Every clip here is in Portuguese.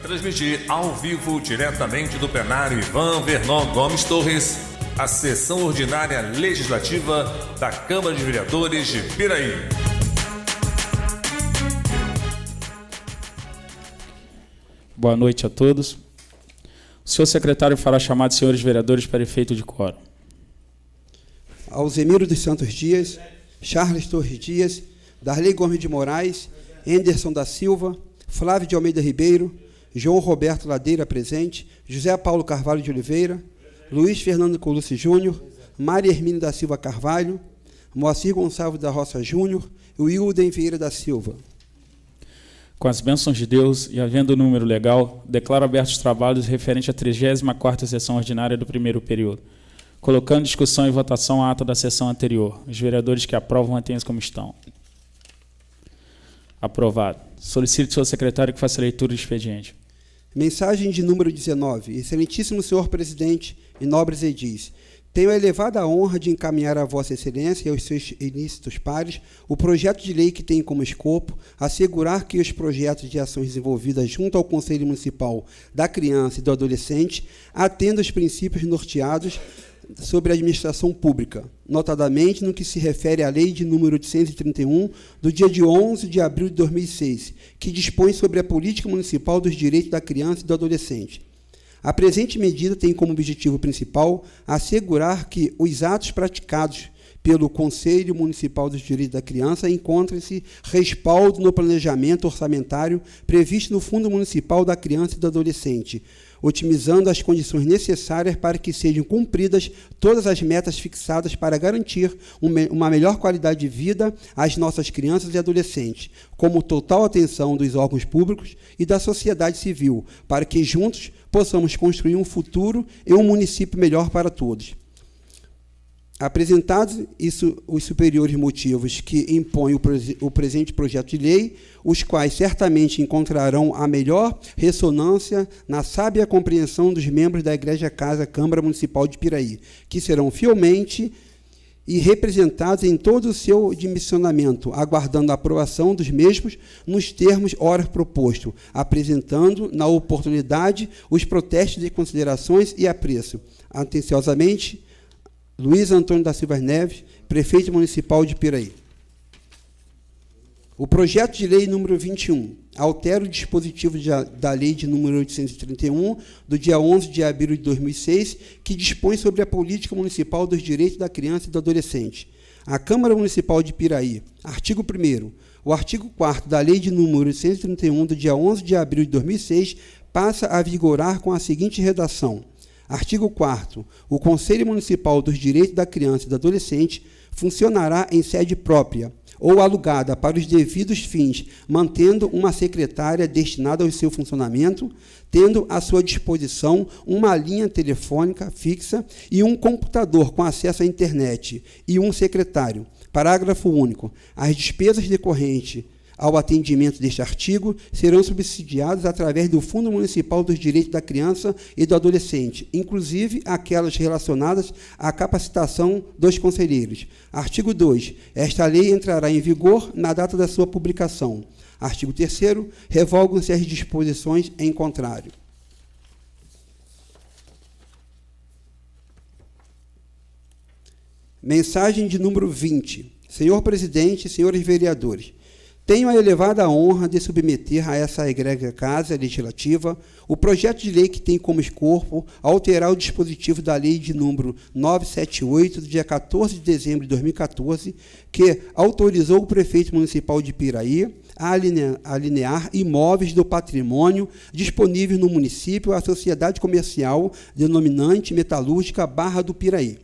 Transmitir ao vivo, diretamente do plenário Ivan Vernon Gomes Torres, a sessão ordinária legislativa da Câmara de Vereadores de Piraí. Boa noite a todos. O senhor secretário fará chamar de senhores vereadores para efeito de quórum. Alzemiro dos Santos Dias, Charles Torres Dias, Darley Gomes de Moraes, Henderson da Silva, Flávio de Almeida Ribeiro, João Roberto Ladeira presente, José Paulo Carvalho de Oliveira, Luiz Fernando Colucci Júnior, Maria Hermínio da Silva Carvalho, Moacir Gonçalves da Roça Júnior e Wilden Vieira da Silva. Com as bênçãos de Deus e havendo o número legal, declaro abertos os trabalhos referente à 34ª sessão ordinária do primeiro período, colocando em discussão e votação a ata da sessão anterior. Os vereadores que aprovam mantêm-se como estão. Aprovado. Solicito ao senhor secretário que faça a leitura do expediente. Mensagem de número 19. Excelentíssimo senhor presidente e nobres edis, tenho a elevada honra de encaminhar a Vossa Excelência e aos seus ilícitos pares o projeto de lei que tem como escopo assegurar que os projetos de ações desenvolvidas junto ao Conselho Municipal da Criança e do Adolescente atendam os princípios norteados sobre a administração pública, notadamente no que se refere à Lei de número 831, do dia de 11 de abril de 2006, que dispõe sobre a política municipal dos direitos da criança e do adolescente. A presente medida tem como objetivo principal assegurar que os atos praticados pelo Conselho Municipal dos Direitos da Criança encontrem-se respaldo no planejamento orçamentário previsto no Fundo Municipal da Criança e do Adolescente, otimizando as condições necessárias para que sejam cumpridas todas as metas fixadas para garantir uma melhor qualidade de vida às nossas crianças e adolescentes, como total atenção dos órgãos públicos e da sociedade civil, para que juntos possamos construir um futuro e um município melhor para todos. Apresentados os superiores motivos que impõem o presente projeto de lei, os quais certamente encontrarão a melhor ressonância na sábia compreensão dos membros da Igreja Casa Câmara Municipal de Piraí, que serão fielmente e representados em todo o seu dimensionamento, aguardando a aprovação dos mesmos nos termos ora proposto, apresentando, na oportunidade, os protestos de considerações e apreço. Atenciosamente, Luiz Antônio da Silva Neves, prefeito municipal de Piraí. O projeto de lei número 21 altera o dispositivo da lei de número 831, do dia 11 de abril de 2006, que dispõe sobre a política municipal dos direitos da criança e do adolescente. A Câmara Municipal de Piraí, artigo 1º, o artigo 4º da lei de número 831, do dia 11 de abril de 2006, passa a vigorar com a seguinte redação. Artigo 4º. O Conselho Municipal dos Direitos da Criança e do Adolescente funcionará em sede própria ou alugada para os devidos fins, mantendo uma secretária destinada ao seu funcionamento, tendo à sua disposição uma linha telefônica fixa e um computador com acesso à internet e um secretário. Parágrafo único. As despesas decorrentes ao atendimento deste artigo serão subsidiados através do Fundo Municipal dos Direitos da Criança e do Adolescente, inclusive aquelas relacionadas à capacitação dos conselheiros. Artigo 2. Esta lei entrará em vigor na data da sua publicação. Artigo 3º. Revogam-se as disposições em contrário. Mensagem de número 20. Senhor presidente, senhores vereadores, tenho a elevada honra de submeter a essa egrégea Casa Legislativa o projeto de lei que tem como escopo alterar o dispositivo da Lei de número 978, do dia 14 de dezembro de 2014, que autorizou o prefeito municipal de Piraí a alinear imóveis do patrimônio disponíveis no município à sociedade comercial denominante metalúrgica Barra do Piraí.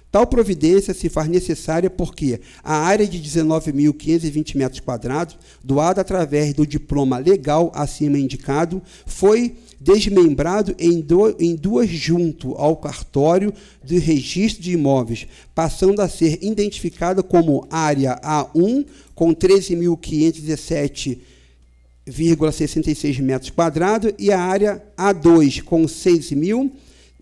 Tal providência se faz necessária porque a área de 19.520 metros quadrados, doada através do diploma legal acima indicado, foi desmembrado em duas junto ao cartório de registro de imóveis, passando a ser identificada como área A1, com 13.517,66 metros quadrados, e a área A2, com 6.000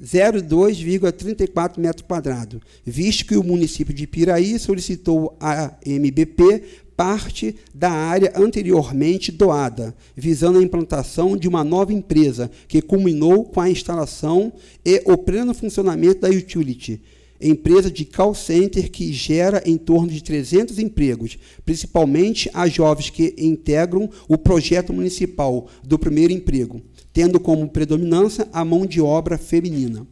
0,2,34 metros quadrados, visto que o município de Piraí solicitou à MBP parte da área anteriormente doada, visando a implantação de uma nova empresa, que culminou com a instalação e o pleno funcionamento da Utility, empresa de call center que gera em torno de 300 empregos, principalmente a jovens que integram o projeto municipal do primeiro emprego, tendo como predominância a mão de obra feminina.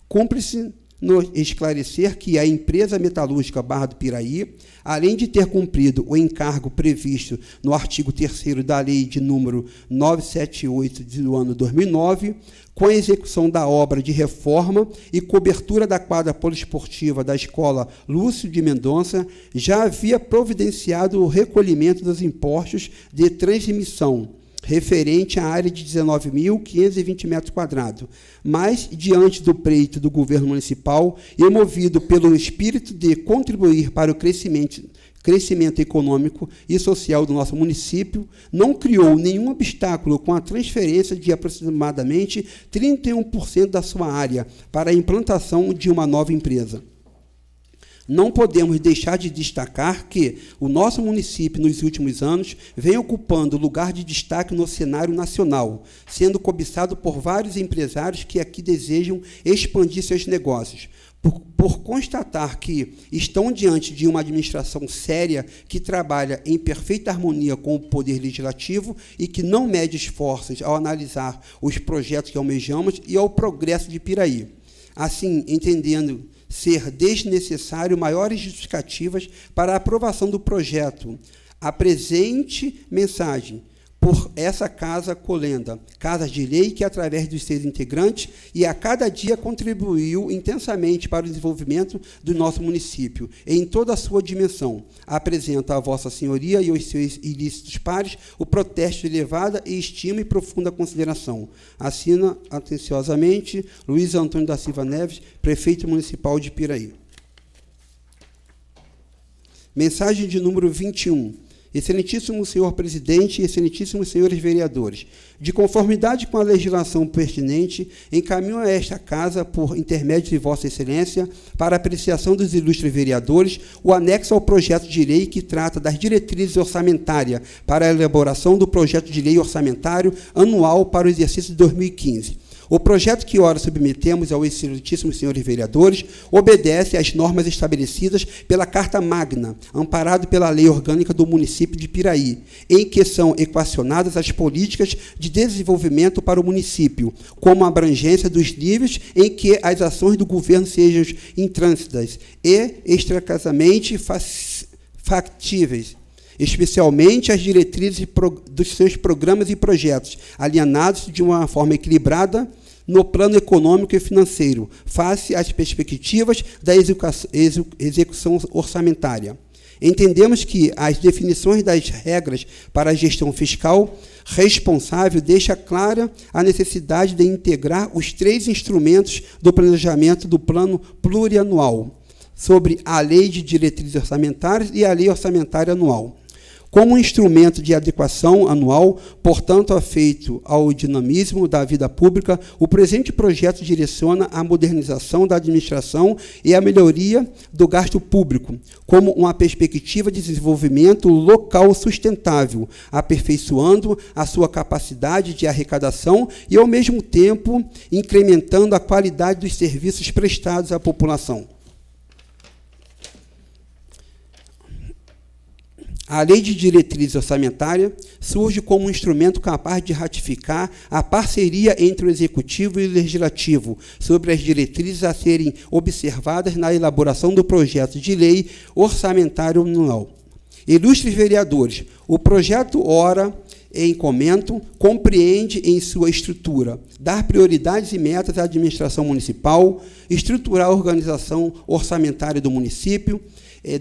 Cumpre-se nos esclarecer que a empresa metalúrgica Barra do Piraí, além de ter cumprido o encargo previsto no artigo 3º da Lei de número 978 do ano 2009, com a execução da obra de reforma e cobertura da quadra poliesportiva da Escola Lúcio de Mendonça, já havia providenciado o recolhimento dos impostos de transmissão, referente à área de 19.520 metros quadrados, mas, diante do pleito do governo municipal e movido pelo espírito de contribuir para o crescimento econômico e social do nosso município, não criou nenhum obstáculo com a transferência de aproximadamente 31% da sua área para a implantação de uma nova empresa. Não podemos deixar de destacar que o nosso município, nos últimos anos, vem ocupando lugar de destaque no cenário nacional, sendo cobiçado por vários empresários que aqui desejam expandir seus negócios. Por constatar que estão diante de uma administração séria que trabalha em perfeita harmonia com o Poder Legislativo e que não mede esforços ao analisar os projetos que almejamos e ao progresso de Piraí. Assim, entendendo ser desnecessário maiores justificativas para a aprovação do projeto, a presente mensagem por essa Casa Colenda, Casa de Lei que, através dos seus integrantes, e a cada dia contribuiu intensamente para o desenvolvimento do nosso município, em toda a sua dimensão. Apresenta a Vossa Senhoria e aos seus ilícitos pares o protesto de elevada estima e profunda consideração. Assina atenciosamente Luiz Antônio da Silva Neves, Prefeito Municipal de Piraí. Mensagem de número 21. Excelentíssimo senhor presidente e excelentíssimos senhores vereadores, de conformidade com a legislação pertinente, encaminho a esta Casa, por intermédio de Vossa Excelência, para apreciação dos ilustres vereadores, o anexo ao projeto de lei que trata das diretrizes orçamentárias para a elaboração do projeto de lei orçamentário anual para o exercício de 2015. O projeto que ora submetemos ao excelentíssimos senhores vereadores obedece às normas estabelecidas pela Carta Magna, amparado pela Lei Orgânica do município de Piraí, em que são equacionadas as políticas de desenvolvimento para o município, como a abrangência dos níveis em que as ações do governo sejam intrânsitas e extracasamente factíveis, especialmente as diretrizes dos seus programas e projetos, alinhados de uma forma equilibrada no plano econômico e financeiro, face às perspectivas da execução orçamentária. Entendemos que as definições das regras para a gestão fiscal responsável deixa clara a necessidade de integrar os 3 instrumentos do planejamento do plano plurianual, sobre a Lei de Diretrizes Orçamentárias e a Lei Orçamentária Anual. Como um instrumento de adequação anual, portanto, afeito ao dinamismo da vida pública, o presente projeto direciona a modernização da administração e a melhoria do gasto público, como uma perspectiva de desenvolvimento local sustentável, aperfeiçoando a sua capacidade de arrecadação e, ao mesmo tempo, incrementando a qualidade dos serviços prestados à população. A Lei de Diretrizes Orçamentárias surge como um instrumento capaz de ratificar a parceria entre o Executivo e o Legislativo sobre as diretrizes a serem observadas na elaboração do projeto de lei orçamentário anual. Ilustres vereadores, o projeto ora em comento compreende em sua estrutura dar prioridades e metas à administração municipal, estruturar a organização orçamentária do município,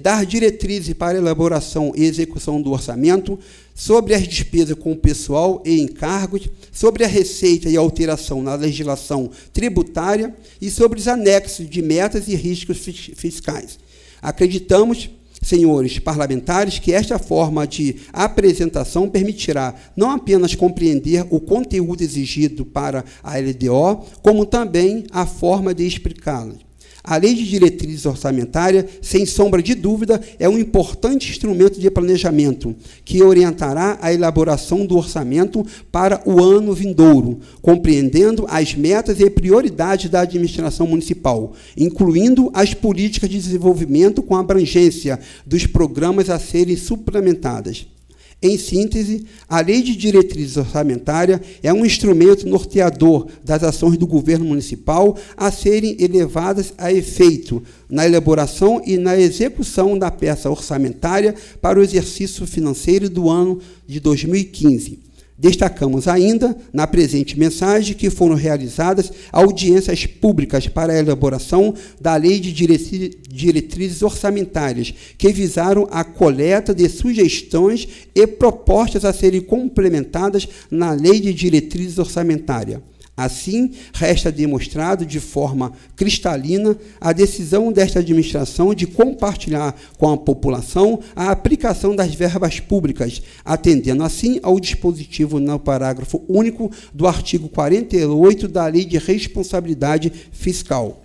dar diretrizes para a elaboração e execução do orçamento, sobre as despesas com o pessoal e encargos, sobre a receita e alteração na legislação tributária e sobre os anexos de metas e riscos fiscais. Acreditamos senhores parlamentares, que esta forma de apresentação permitirá não apenas compreender o conteúdo exigido para a LDO, como também a forma de explicá-la. A Lei de Diretrizes Orçamentárias, sem sombra de dúvida, é um importante instrumento de planejamento que orientará a elaboração do orçamento para o ano vindouro, compreendendo as metas e prioridades da administração municipal, incluindo as políticas de desenvolvimento com abrangência dos programas a serem suplementadas. Em síntese, a Lei de Diretrizes Orçamentárias é um instrumento norteador das ações do governo municipal a serem levadas a efeito na elaboração e na execução da peça orçamentária para o exercício financeiro do ano de 2015. Destacamos ainda, na presente mensagem, que foram realizadas audiências públicas para a elaboração da Lei de Diretrizes Orçamentárias, que visaram a coleta de sugestões e propostas a serem complementadas na Lei de Diretrizes Orçamentárias. Assim, resta demonstrado de forma cristalina a decisão desta administração de compartilhar com a população a aplicação das verbas públicas, atendendo assim ao dispositivo no parágrafo único do artigo 48 da Lei de Responsabilidade Fiscal.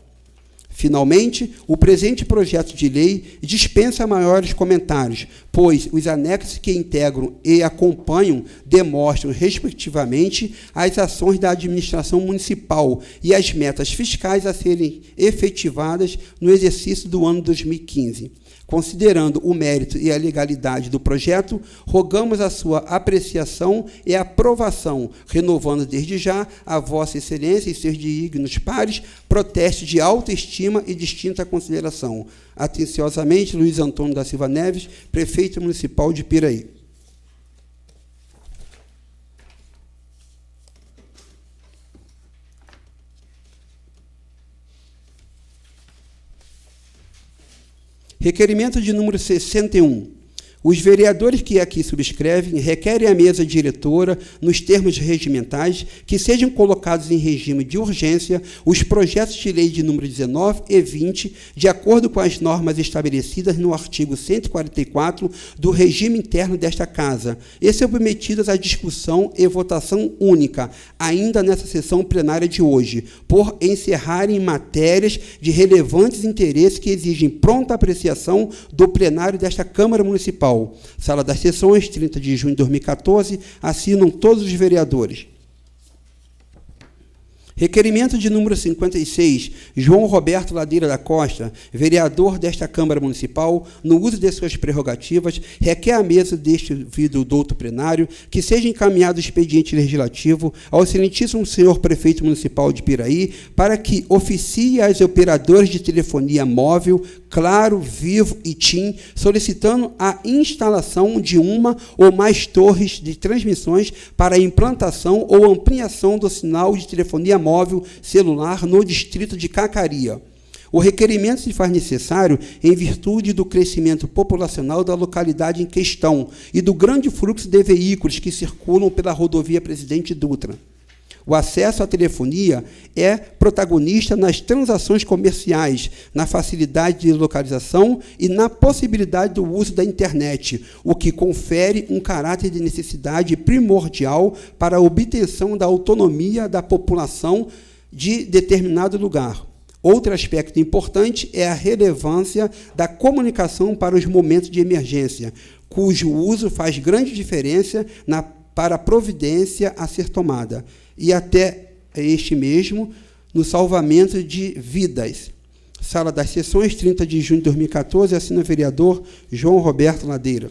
Finalmente, o presente projeto de lei dispensa maiores comentários, pois os anexos que integram e acompanham demonstram, respectivamente, as ações da administração municipal e as metas fiscais a serem efetivadas no exercício do ano 2015. Considerando o mérito e a legalidade do projeto, rogamos a sua apreciação e aprovação, renovando desde já a Vossa Excelência e seus dignos pares protestos de alta estima e distinta consideração. Atenciosamente, Luiz Antônio da Silva Neves, Prefeito Municipal de Piraí. Requerimento de número 61. Os vereadores que aqui subscrevem requerem à mesa diretora, nos termos regimentais, que sejam colocados em regime de urgência os projetos de lei de número 19 e 20, de acordo com as normas estabelecidas no artigo 144 do regime interno desta Casa, e submetidas à discussão e votação única, ainda nessa sessão plenária de hoje, por encerrarem matérias de relevantes interesses que exigem pronta apreciação do plenário desta Câmara Municipal. Sala das Sessões, 30 de junho de 2014, assinam todos os vereadores. Requerimento de número 56, João Roberto Ladeira da Costa, vereador desta Câmara Municipal, no uso de suas prerrogativas, requer à mesa deste vidro douto plenário que seja encaminhado o expediente legislativo ao excelentíssimo senhor Prefeito Municipal de Piraí para que oficie aos operadores de telefonia móvel, Claro, Vivo e TIM, solicitando a instalação de uma ou mais torres de transmissões para a implantação ou ampliação do sinal de telefonia móvel celular no distrito de Cacaria. O requerimento se faz necessário em virtude do crescimento populacional da localidade em questão e do grande fluxo de veículos que circulam pela rodovia Presidente Dutra. O acesso à telefonia é protagonista nas transações comerciais, na facilidade de localização e na possibilidade do uso da internet, o que confere um caráter de necessidade primordial para a obtenção da autonomia da população de determinado lugar. Outro aspecto importante é a relevância da comunicação para os momentos de emergência, cujo uso faz grande diferença para a providência a ser tomada, e até este mesmo no salvamento de vidas. Sala das Sessões, 30 de junho de 2014, assina o vereador João Roberto Ladeira.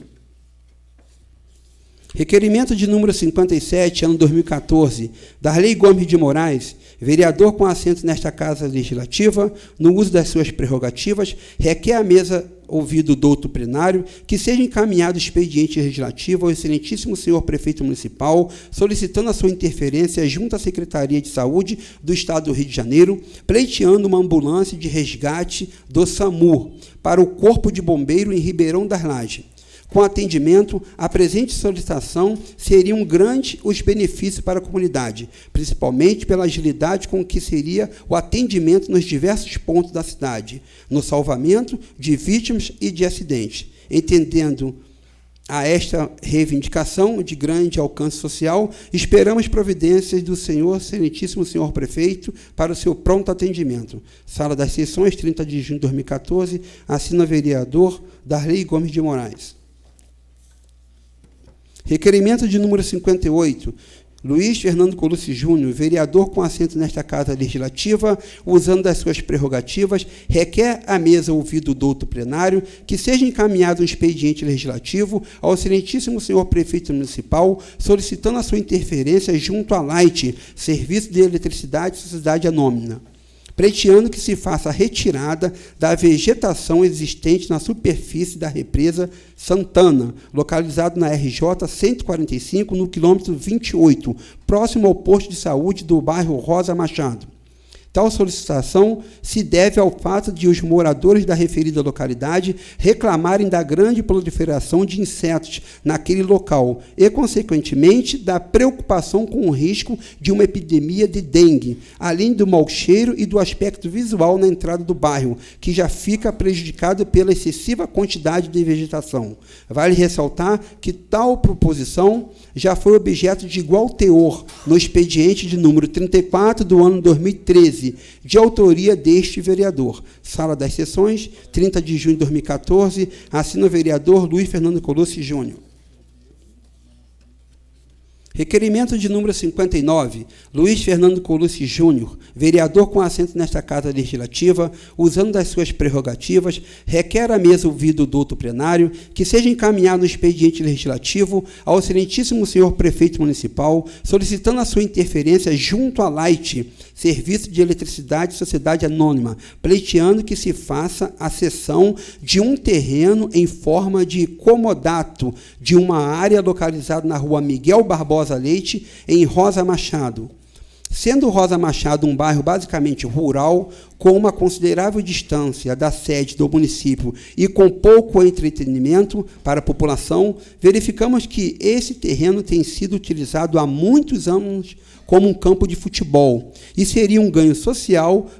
Requerimento de número 57, ano 2014, Darley Gomes de Moraes, vereador com assento nesta Casa Legislativa, no uso das suas prerrogativas, requer à mesa ouvido o douto plenário, que seja encaminhado o expediente legislativo ao excelentíssimo senhor Prefeito Municipal, solicitando a sua interferência junto à Secretaria de Saúde do Estado do Rio de Janeiro, pleiteando uma ambulância de resgate do SAMU para o Corpo de Bombeiro em Ribeirão das Lajes. Com atendimento, a presente solicitação seriam grandes os benefícios para a comunidade, principalmente pela agilidade com que seria o atendimento nos diversos pontos da cidade, no salvamento de vítimas e de acidentes. Entendendo a esta reivindicação de grande alcance social, esperamos providências do senhor, excelentíssimo senhor prefeito, para o seu pronto atendimento. Sala das Sessões, 30 de junho de 2014, assina o vereador Darley Gomes de Moraes. Requerimento de número 58, Luiz Fernando Colucci Júnior, vereador com assento nesta Casa Legislativa, usando das suas prerrogativas, requer à mesa ouvido o douto plenário que seja encaminhado um expediente legislativo ao excelentíssimo senhor prefeito municipal, solicitando a sua interferência junto à Light, Serviço de Eletricidade e Sociedade Anônima, pleiteando que se faça a retirada da vegetação existente na superfície da represa Santana, localizado na RJ 145, no quilômetro 28, próximo ao posto de saúde do bairro Rosa Machado. Tal solicitação se deve ao fato de os moradores da referida localidade reclamarem da grande proliferação de insetos naquele local e, consequentemente, da preocupação com o risco de uma epidemia de dengue, além do mau cheiro e do aspecto visual na entrada do bairro, que já fica prejudicado pela excessiva quantidade de vegetação. Vale ressaltar que tal proposição já foi objeto de igual teor no expediente de número 34 do ano 2013, de autoria deste vereador. Sala das Sessões, 30 de junho de 2014, assina o vereador Luiz Fernando Colucci Júnior. Requerimento de número 59, Luiz Fernando Colucci Júnior, vereador com assento nesta Casa Legislativa, usando das suas prerrogativas, requer à mesa ouvido o douto plenário que seja encaminhado um expediente legislativo ao excelentíssimo senhor prefeito municipal, solicitando a sua interferência junto à Light, Serviço de Eletricidade e Sociedade Anônima, pleiteando que se faça a cessão de um terreno em forma de comodato de uma área localizada na rua Miguel Barbosa Leite, em Rosa Machado. Sendo Rosa Machado um bairro basicamente rural, com uma considerável distância da sede do município e com pouco entretenimento para a população, verificamos que esse terreno tem sido utilizado há muitos anos como um campo de futebol, e seria um ganho social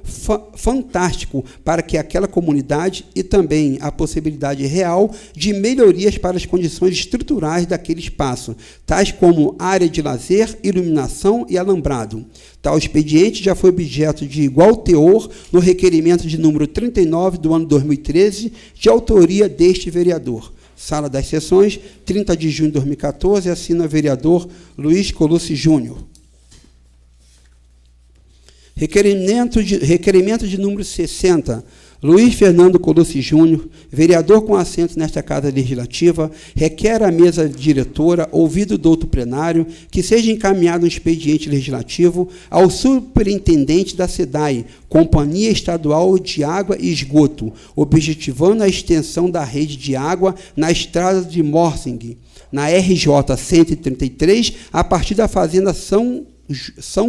fantástico para que aquela comunidade e também a possibilidade real de melhorias para as condições estruturais daquele espaço, tais como área de lazer, iluminação e alambrado. Tal expediente já foi objeto de igual teor no requerimento de número 39 do ano 2013, de autoria deste vereador. Sala das Sessões, 30 de junho de 2014, assina o vereador Luiz Colucci Júnior. Requerimento de número 60, Luiz Fernando Colucci Júnior, vereador com assento nesta Casa Legislativa, requer à mesa diretora, ouvido o douto plenário, que seja encaminhado um expediente legislativo ao superintendente da SEDAI, Companhia Estadual de Água e Esgoto, objetivando a extensão da rede de água na estrada de Morsing, na RJ 133, a partir da fazenda São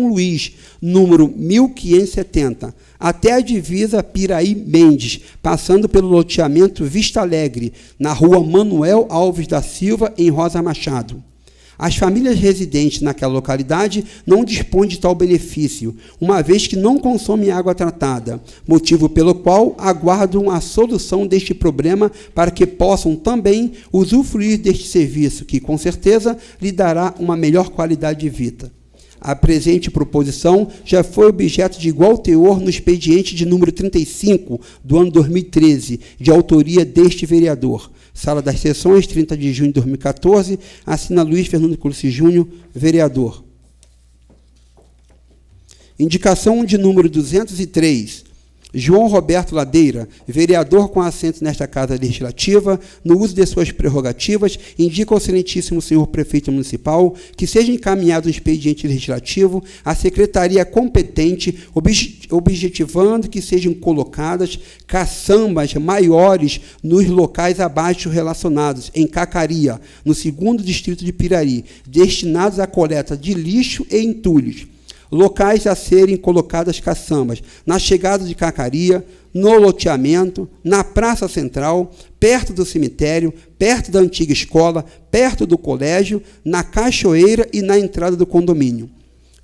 Luís, número 1570, até a divisa Piraí Mendes, passando pelo loteamento Vista Alegre, na rua Manuel Alves da Silva, em Rosa Machado. As famílias residentes naquela localidade não dispõem de tal benefício, uma vez que não consomem água tratada, motivo pelo qual aguardam a solução deste problema para que possam também usufruir deste serviço, que, com certeza, lhe dará uma melhor qualidade de vida. A presente proposição já foi objeto de igual teor no expediente de número 35 do ano 2013, de autoria deste vereador. Sala das Sessões, 30 de junho de 2014, assina Luiz Fernando Colucci Júnior, vereador. Indicação de número 203, João Roberto Ladeira, vereador com assento nesta Casa Legislativa, no uso de suas prerrogativas, indica ao excelentíssimo senhor prefeito municipal que seja encaminhado um expediente legislativo à secretaria competente, objetivando que sejam colocadas caçambas maiores nos locais abaixo relacionados, em Cacaria, no 2º distrito de Piraí, destinados à coleta de lixo e entulhos. Locais a serem colocadas caçambas na chegada de Cacaria, no loteamento, na Praça Central, perto do cemitério, perto da antiga escola, perto do colégio, na cachoeira e na entrada do condomínio.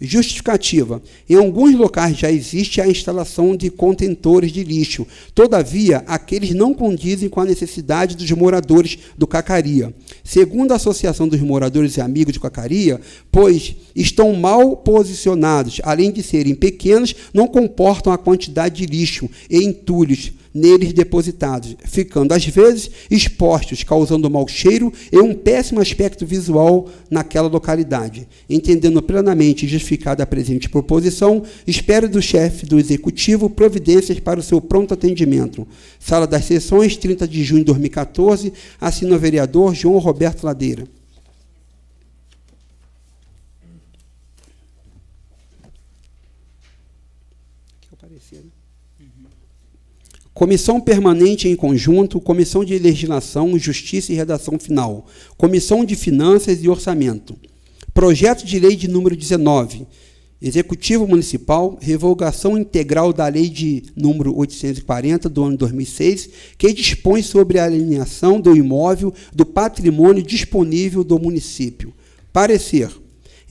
Justificativa. Em alguns locais já existe a instalação de contentores de lixo. Todavia, aqueles não condizem com a necessidade dos moradores do Cacaria. Segundo a Associação dos Moradores e Amigos de Cacaria, pois estão mal posicionados, além de serem pequenos, não comportam a quantidade de lixo e entulhos neles depositados, ficando às vezes expostos, causando mau cheiro e um péssimo aspecto visual naquela localidade. Entendendo plenamente e justificada a presente proposição, espero do chefe do Executivo providências para o seu pronto atendimento. Sala das Sessões, 30 de junho de 2014, assina o vereador João Roberto Ladeira. Comissão Permanente em Conjunto, Comissão de Legislação, Justiça e Redação Final, Comissão de Finanças e Orçamento. Projeto de Lei de número 19, Executivo Municipal, revogação integral da Lei de número 840, do ano 2006, que dispõe sobre a alienação do imóvel do patrimônio disponível do município. Parecer.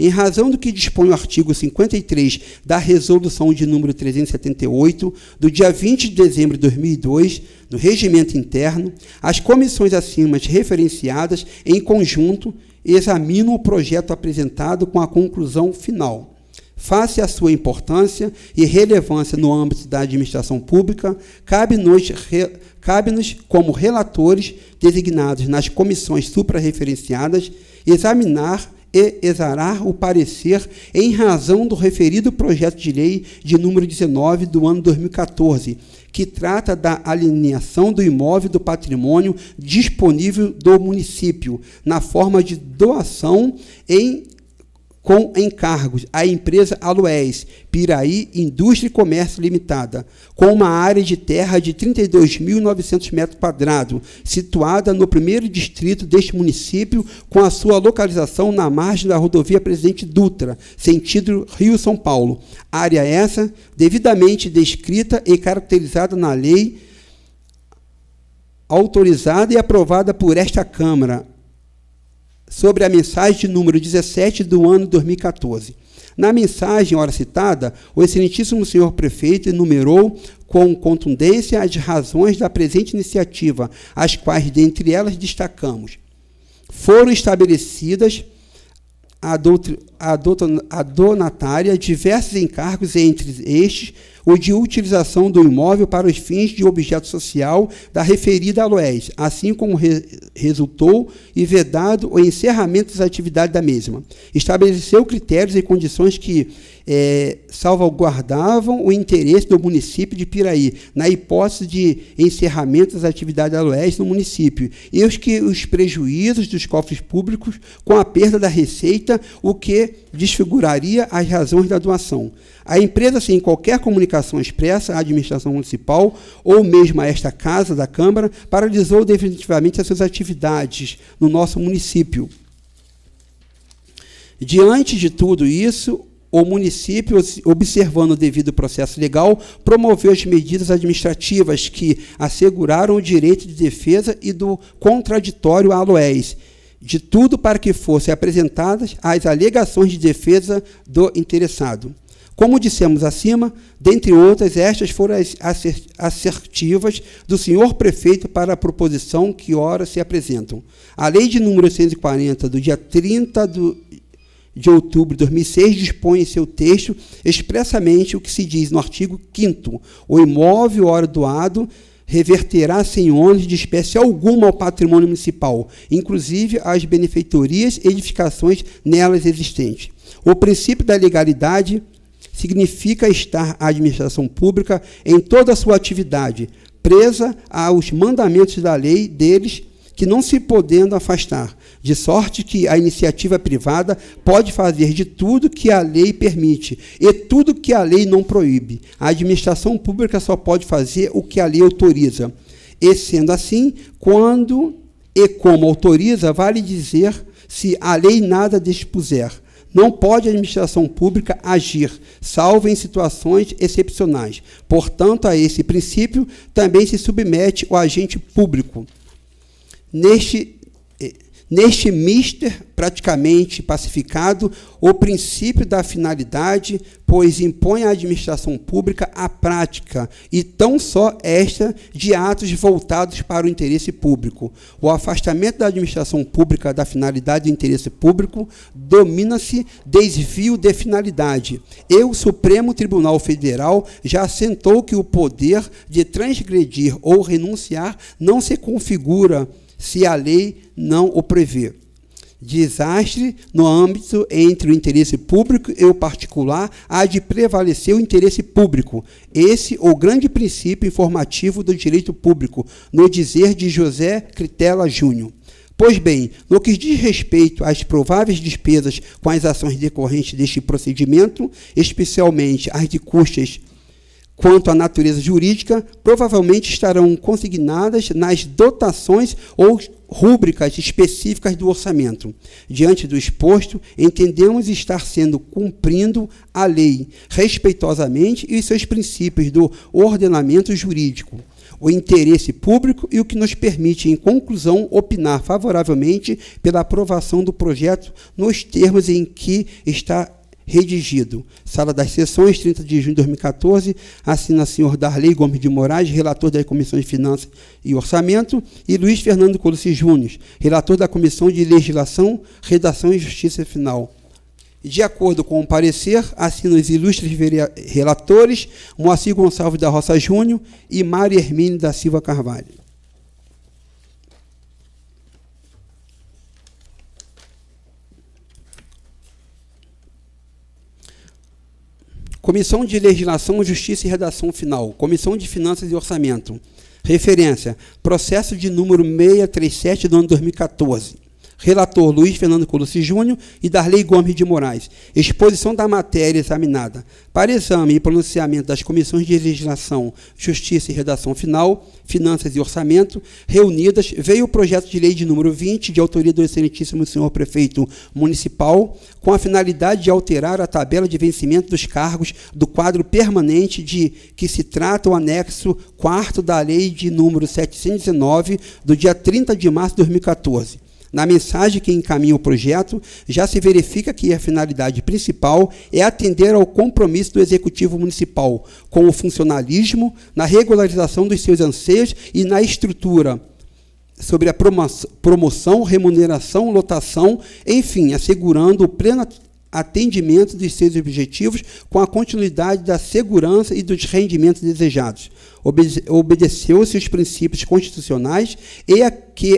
Em razão do que dispõe o artigo 53 da Resolução de número 378, do dia 20 de dezembro de 2002, no Regimento Interno, as comissões acima referenciadas, em conjunto, examinam o projeto apresentado com a conclusão final. Face à sua importância e relevância no âmbito da administração pública, cabe-nos, como relatores designados nas comissões suprarreferenciadas, examinar e exarar o parecer em razão do referido projeto de lei de número 19 do ano 2014, que trata da alienação do imóvel do patrimônio disponível do município, na forma de doação com encargos à empresa Aloés, Piraí Indústria e Comércio Limitada, com uma área de terra de 32.900 metros quadrados, situada no primeiro distrito deste município, com a sua localização na margem da rodovia Presidente Dutra, sentido Rio-São Paulo. Área essa devidamente descrita e caracterizada na lei, autorizada e aprovada por esta Câmara, sobre a mensagem de número 17 do ano 2014. Na mensagem, ora citada, o excelentíssimo senhor prefeito enumerou com contundência as razões da presente iniciativa, as quais, dentre elas, destacamos. Foram estabelecidas a donatária diversos encargos, entre estes o de utilização do imóvel para os fins de objeto social da referida Aloés, assim como resultou e vedado o encerramento das atividades da mesma. Estabeleceu critérios e condições que salvaguardavam o interesse do município de Piraí, na hipótese de encerramento das atividades da Aloés no município, e os prejuízos dos cofres públicos com a perda da receita, o que desfiguraria as razões da doação. A empresa, sem qualquer comunicação expressa à administração municipal ou mesmo a esta casa da Câmara, paralisou definitivamente as suas atividades no nosso município. Diante de tudo isso, o município, observando o devido processo legal, promoveu as medidas administrativas que asseguraram o direito de defesa e do contraditório à Aloés, de tudo para que fossem apresentadas as alegações de defesa do interessado. Como dissemos acima, dentre outras, estas foram as assertivas do senhor prefeito para a proposição que ora se apresentam. A lei de número 840, do dia 30 de outubro de 2006, dispõe em seu texto expressamente o que se diz no artigo 5º. O imóvel, ora doado, reverterá sem ônus de espécie alguma ao patrimônio municipal, inclusive às benfeitorias e edificações nelas existentes. O princípio da legalidade significa estar a administração pública em toda a sua atividade, presa aos mandamentos da lei deles, que não se podendo afastar, de sorte que a iniciativa privada pode fazer de tudo que a lei permite e tudo que a lei não proíbe. A administração pública só pode fazer o que a lei autoriza. E, sendo assim, quando e como autoriza, vale dizer se a lei nada dispuser. Não pode a administração pública agir, salvo em situações excepcionais. Portanto, a esse princípio Neste mister praticamente pacificado o princípio da finalidade, pois impõe à administração pública a prática, e tão só esta, de atos voltados para o interesse público. O afastamento da administração pública da finalidade do interesse público domina-se desvio de finalidade. E o Supremo Tribunal Federal já assentou que o poder de transgredir ou renunciar não se configura se a lei não o prevê. Desastre no âmbito entre o interesse público e o particular há de prevalecer o interesse público. Esse o grande princípio informativo do direito público, no dizer de José Critela Júnior. Pois bem, no que diz respeito às prováveis despesas com as ações decorrentes deste procedimento, especialmente as de custas quanto à natureza jurídica, provavelmente estarão consignadas nas dotações ou rúbricas específicas do orçamento. Diante do exposto, entendemos estar sendo cumprindo a lei respeitosamente e os seus princípios do ordenamento jurídico, o interesse público e o que nos permite, em conclusão, opinar favoravelmente pela aprovação do projeto nos termos em que está redigido. Sala das Sessões, 30 de junho de 2014, assina o senhor Darley Gomes de Moraes, relator da Comissão de Finanças e Orçamento, e Luiz Fernando Colosso Júnior, relator da Comissão de Legislação, Redação e Justiça Final. De acordo com o parecer, assinam os ilustres relatores Moacir Gonçalves da Roça Júnior e Maria Hermínia da Silva Carvalho. Comissão de Legislação, Justiça e Redação Final. Comissão de Finanças e Orçamento. Referência: processo de número 637 do ano 2014. Relator: Luiz Fernando Colosso Júnior e Darley Gomes de Moraes. Exposição da matéria examinada. Para exame e pronunciamento das Comissões de Legislação, Justiça e Redação Final, Finanças e Orçamento, reunidas, veio o projeto de lei de número 20, de autoria do excelentíssimo senhor prefeito municipal, com a finalidade de alterar a tabela de vencimento dos cargos do quadro permanente de que se trata o anexo 4º da lei de número 719, do dia 30 de março de 2014. Na mensagem que encaminha o projeto, já se verifica que a finalidade principal é atender ao compromisso do Executivo Municipal com o funcionalismo, na regularização dos seus anseios e na estrutura sobre a promoção, remuneração, lotação, enfim, assegurando o pleno atendimento dos seus objetivos com a continuidade da segurança e dos rendimentos desejados. Obedeceu-se os princípios constitucionais e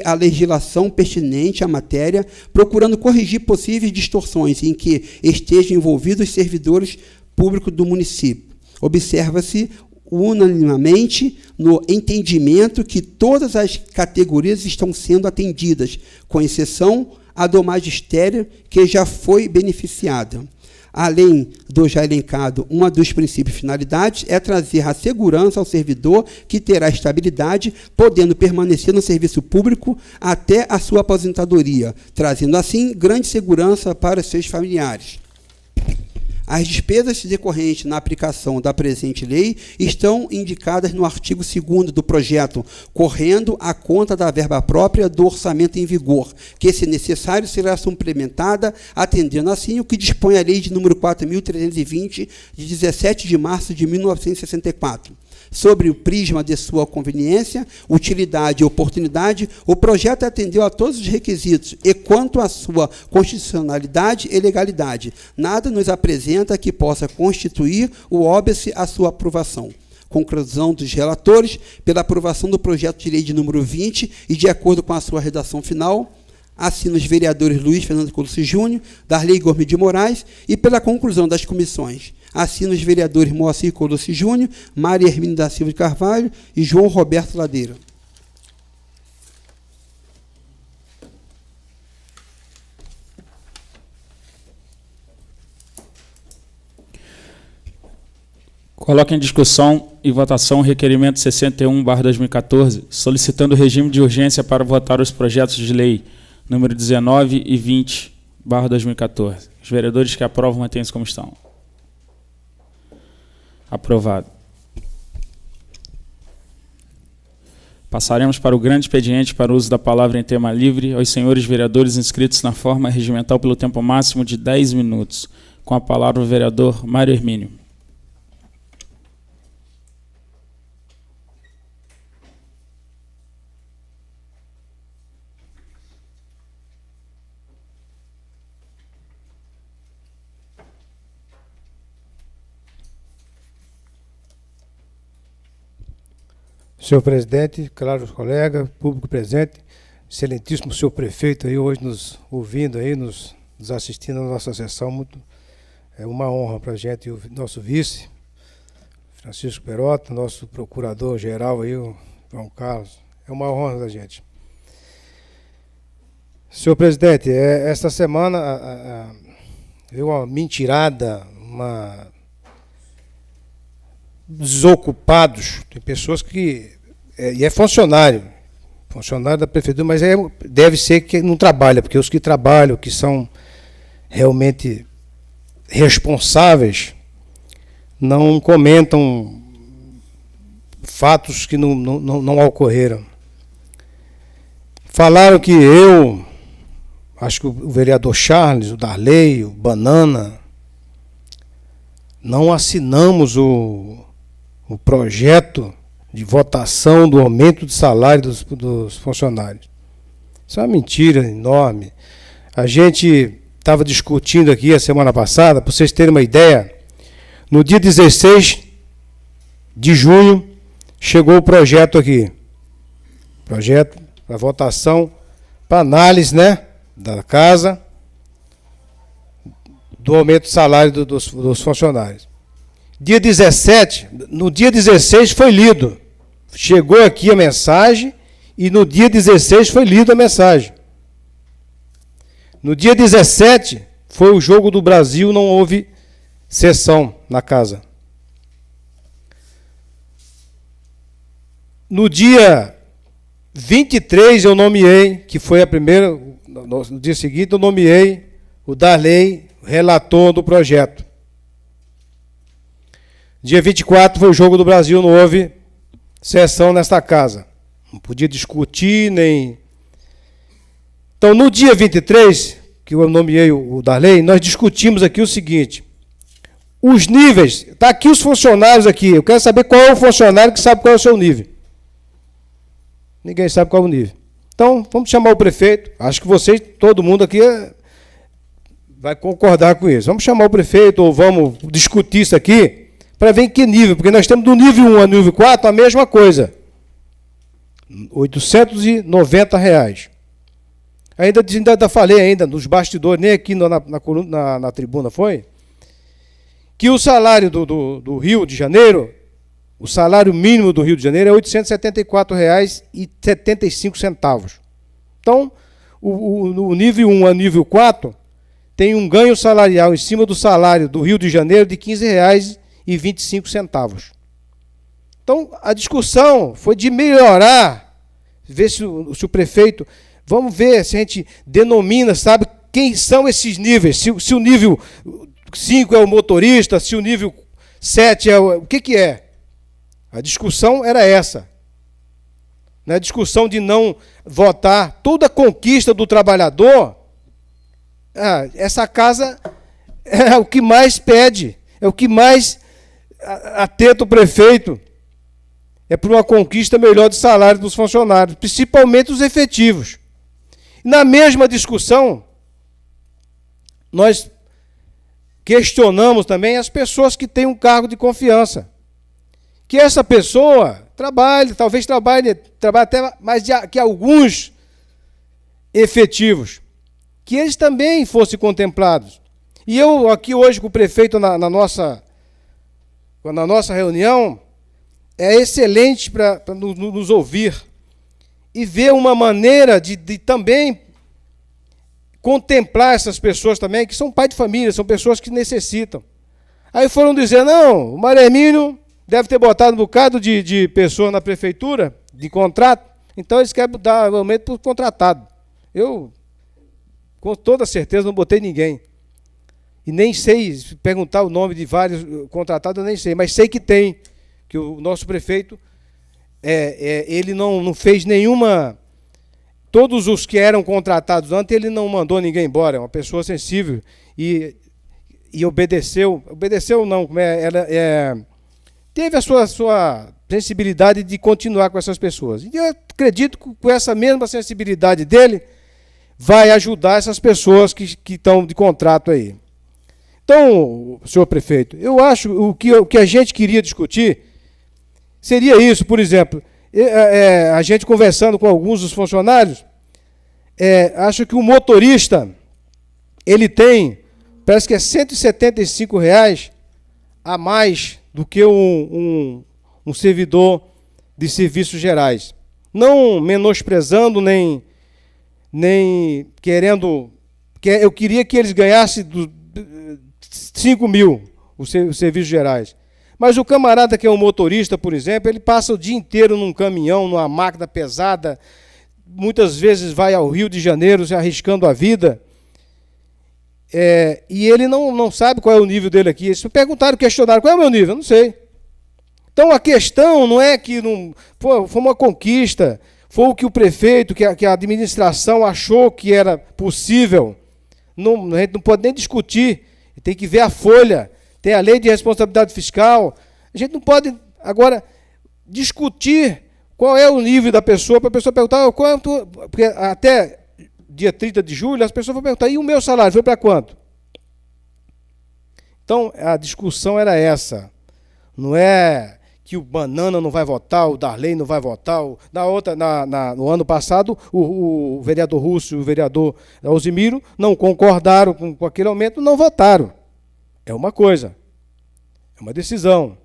a legislação pertinente à matéria, procurando corrigir possíveis distorções em que estejam envolvidos os servidores públicos do município. Observa-se unanimemente no entendimento que todas as categorias estão sendo atendidas, com exceção a do magistério, que já foi beneficiada. Além do já elencado, uma dos princípios e finalidades é trazer a segurança ao servidor, que terá estabilidade, podendo permanecer no serviço público até a sua aposentadoria, trazendo assim grande segurança para seus familiares. As despesas decorrentes na aplicação da presente lei estão indicadas no artigo 2º do projeto, correndo a conta da verba própria do orçamento em vigor, que, se necessário, será suplementada, atendendo assim o que dispõe a lei de número 4.320, de 17 de março de 1964. Sobre o prisma de sua conveniência, utilidade e oportunidade, o projeto atendeu a todos os requisitos e, quanto à sua constitucionalidade e legalidade, nada nos apresenta que possa constituir o óbice à sua aprovação. Conclusão dos relatores: pela aprovação do projeto de lei de número 20 e de acordo com a sua redação final, assinam os vereadores Luiz Fernando Colosso Júnior, Darley Gomes de Moraes, e pela conclusão das comissões, assinam os vereadores Moacir Colosso Júnior, Maria Hermínia da Silva de Carvalho e João Roberto Ladeira. Coloca em discussão e votação o requerimento 61/2014, solicitando regime de urgência para votar os projetos de lei número 19 e 20/2014. Os vereadores que aprovam mantêm-se como estão. Aprovado. Passaremos para o grande expediente para o uso da palavra em tema livre aos senhores vereadores inscritos na forma regimental pelo tempo máximo de 10 minutos. Com a palavra o vereador Mário Hermínio. Senhor presidente, caros colegas, público presente, excelentíssimo senhor prefeito aí hoje nos ouvindo aí, nos assistindo à nossa sessão, é uma honra para a gente, o nosso vice, Francisco Perota, nosso procurador-geral aí, o João Carlos, é uma honra da gente. Senhor presidente, esta semana veio uma mentirada, desocupados, tem pessoas que, e é funcionário da prefeitura, mas deve ser que não trabalha, porque os que trabalham, que são realmente responsáveis, não comentam fatos que não ocorreram. Falaram que acho que o vereador Charles, o Darley, o Banana, não assinamos o projeto de votação do aumento de salário dos funcionários. Isso é uma mentira enorme. A gente estava discutindo aqui a semana passada, para vocês terem uma ideia, no dia 16 de junho chegou o projeto aqui. Projeto para votação, para análise, né, da casa, do aumento de salário dos funcionários. Dia 17, no dia 16 foi lido. Chegou aqui a mensagem e no dia 16 foi lida a mensagem. No dia 17 foi o Jogo do Brasil, não houve sessão na casa. No dia 23 eu nomeei, que foi a primeira, no dia seguinte eu nomeei o Darley, relator do projeto. Dia 24 foi o Jogo do Brasil, não houve sessão nesta casa. Não podia discutir, nem... Então, no dia 23, que eu nomeei o Darley, nós discutimos aqui o seguinte, os níveis, está aqui os funcionários aqui, eu quero saber qual é o funcionário que sabe qual é o seu nível. Ninguém sabe qual é o nível. Então, vamos chamar o prefeito, acho que vocês, todo mundo aqui vai concordar com isso. Vamos chamar o prefeito, ou vamos discutir isso aqui, para ver em que nível, porque nós temos do nível 1 ao nível 4 a mesma coisa. R$ 890. Ainda falei ainda nos bastidores, nem aqui na tribuna foi, que o salário do Rio de Janeiro, o salário mínimo do Rio de Janeiro é R$ 874,75. Então, o nível 1 a nível 4 tem um ganho salarial em cima do salário do Rio de Janeiro de R$ 15,25. Então, a discussão foi de melhorar, ver se o prefeito, vamos ver se a gente denomina, sabe, quem são esses níveis, se o nível 5 é o motorista, se o nível 7 é o que é? A discussão era essa. Não é a discussão de não votar toda a conquista do trabalhador. Essa casa é o que mais pede, é o que mais atenta o prefeito, é por uma conquista melhor de salário dos funcionários, principalmente os efetivos. Na mesma discussão, nós questionamos também as pessoas que têm um cargo de confiança. Que essa pessoa talvez trabalhe até mais que alguns efetivos, que eles também fossem contemplados. E eu aqui hoje com o prefeito na nossa reunião, é excelente para nos ouvir e ver uma maneira de também contemplar essas pessoas também, que são pai de família, são pessoas que necessitam. Aí foram dizer, não, o Mário Hermínio deve ter botado um bocado de pessoas na prefeitura, de contrato, então eles querem dar aumento para o contratado. Eu, com toda certeza, não botei ninguém. E nem sei perguntar o nome de vários contratados, eu nem sei, mas sei que tem, que o nosso prefeito ele não fez nenhuma... Todos os que eram contratados antes, ele não mandou ninguém embora. É uma pessoa sensível e obedeceu. Obedeceu não, teve a sua sensibilidade de continuar com essas pessoas. E eu acredito que com essa mesma sensibilidade dele, vai ajudar essas pessoas que estão de contrato aí. Então, senhor prefeito, eu acho o que a gente queria discutir seria isso, por exemplo, a gente conversando com alguns dos funcionários, acho que o motorista, ele tem, parece que é R$175 a mais do que um servidor de serviços gerais. Não menosprezando, nem querendo... Eu queria que eles ganhassem 5 mil, os serviços gerais. Mas o camarada que é um motorista, por exemplo, ele passa o dia inteiro num caminhão, numa máquina pesada, muitas vezes vai ao Rio de Janeiro se arriscando a vida, e ele não sabe qual é o nível dele aqui. Se perguntaram, questionaram, qual é o meu nível? Eu não sei. Então a questão não é que foi uma conquista, foi o que o prefeito, que a administração achou que era possível. A gente não pode nem discutir, tem que ver a folha, tem a lei de responsabilidade fiscal. A gente não pode agora discutir qual é o nível da pessoa, para a pessoa perguntar quanto, porque até dia 30 de julho as pessoas vão perguntar, e o meu salário foi para quanto? Então a discussão era essa, não é que o Banana não vai votar, o Darley não vai votar. No ano passado, o vereador Russo e o vereador Alzimiro não concordaram com aquele aumento, não votaram. É uma coisa, é uma decisão.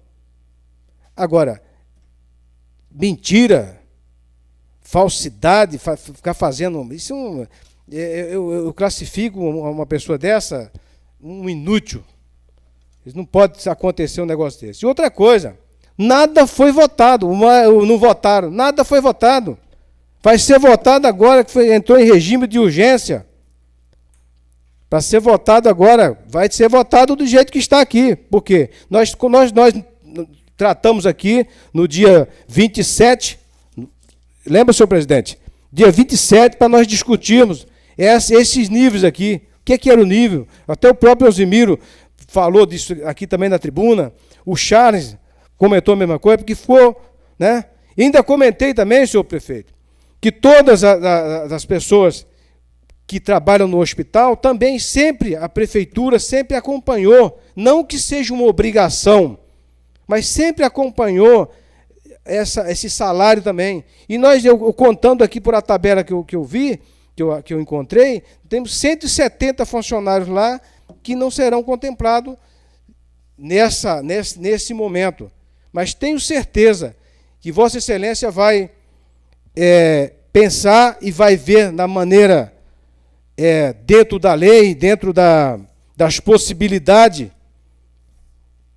Agora, mentira, falsidade, ficar fazendo... Isso eu classifico uma pessoa dessa um inútil. Não pode acontecer um negócio desse. E outra coisa... Nada foi votado, não votaram, nada foi votado. Vai ser votado agora, que entrou em regime de urgência. Para ser votado agora, vai ser votado do jeito que está aqui. Por quê? Nós tratamos aqui no dia 27, lembra, senhor presidente? Dia 27, para nós discutirmos esses níveis aqui. O que era o nível? Até o próprio Alzimiro falou disso aqui também na tribuna. O Charles comentou a mesma coisa, porque ficou, né? E ainda comentei também, senhor prefeito, que todas as pessoas que trabalham no hospital, também a prefeitura sempre acompanhou, não que seja uma obrigação, mas sempre acompanhou esse salário também. E eu contando aqui por a tabela que eu vi, que eu encontrei, temos 170 funcionários lá que não serão contemplados nesse momento. Mas tenho certeza que Vossa Excelência vai pensar e vai ver na maneira, dentro da lei, dentro das possibilidades,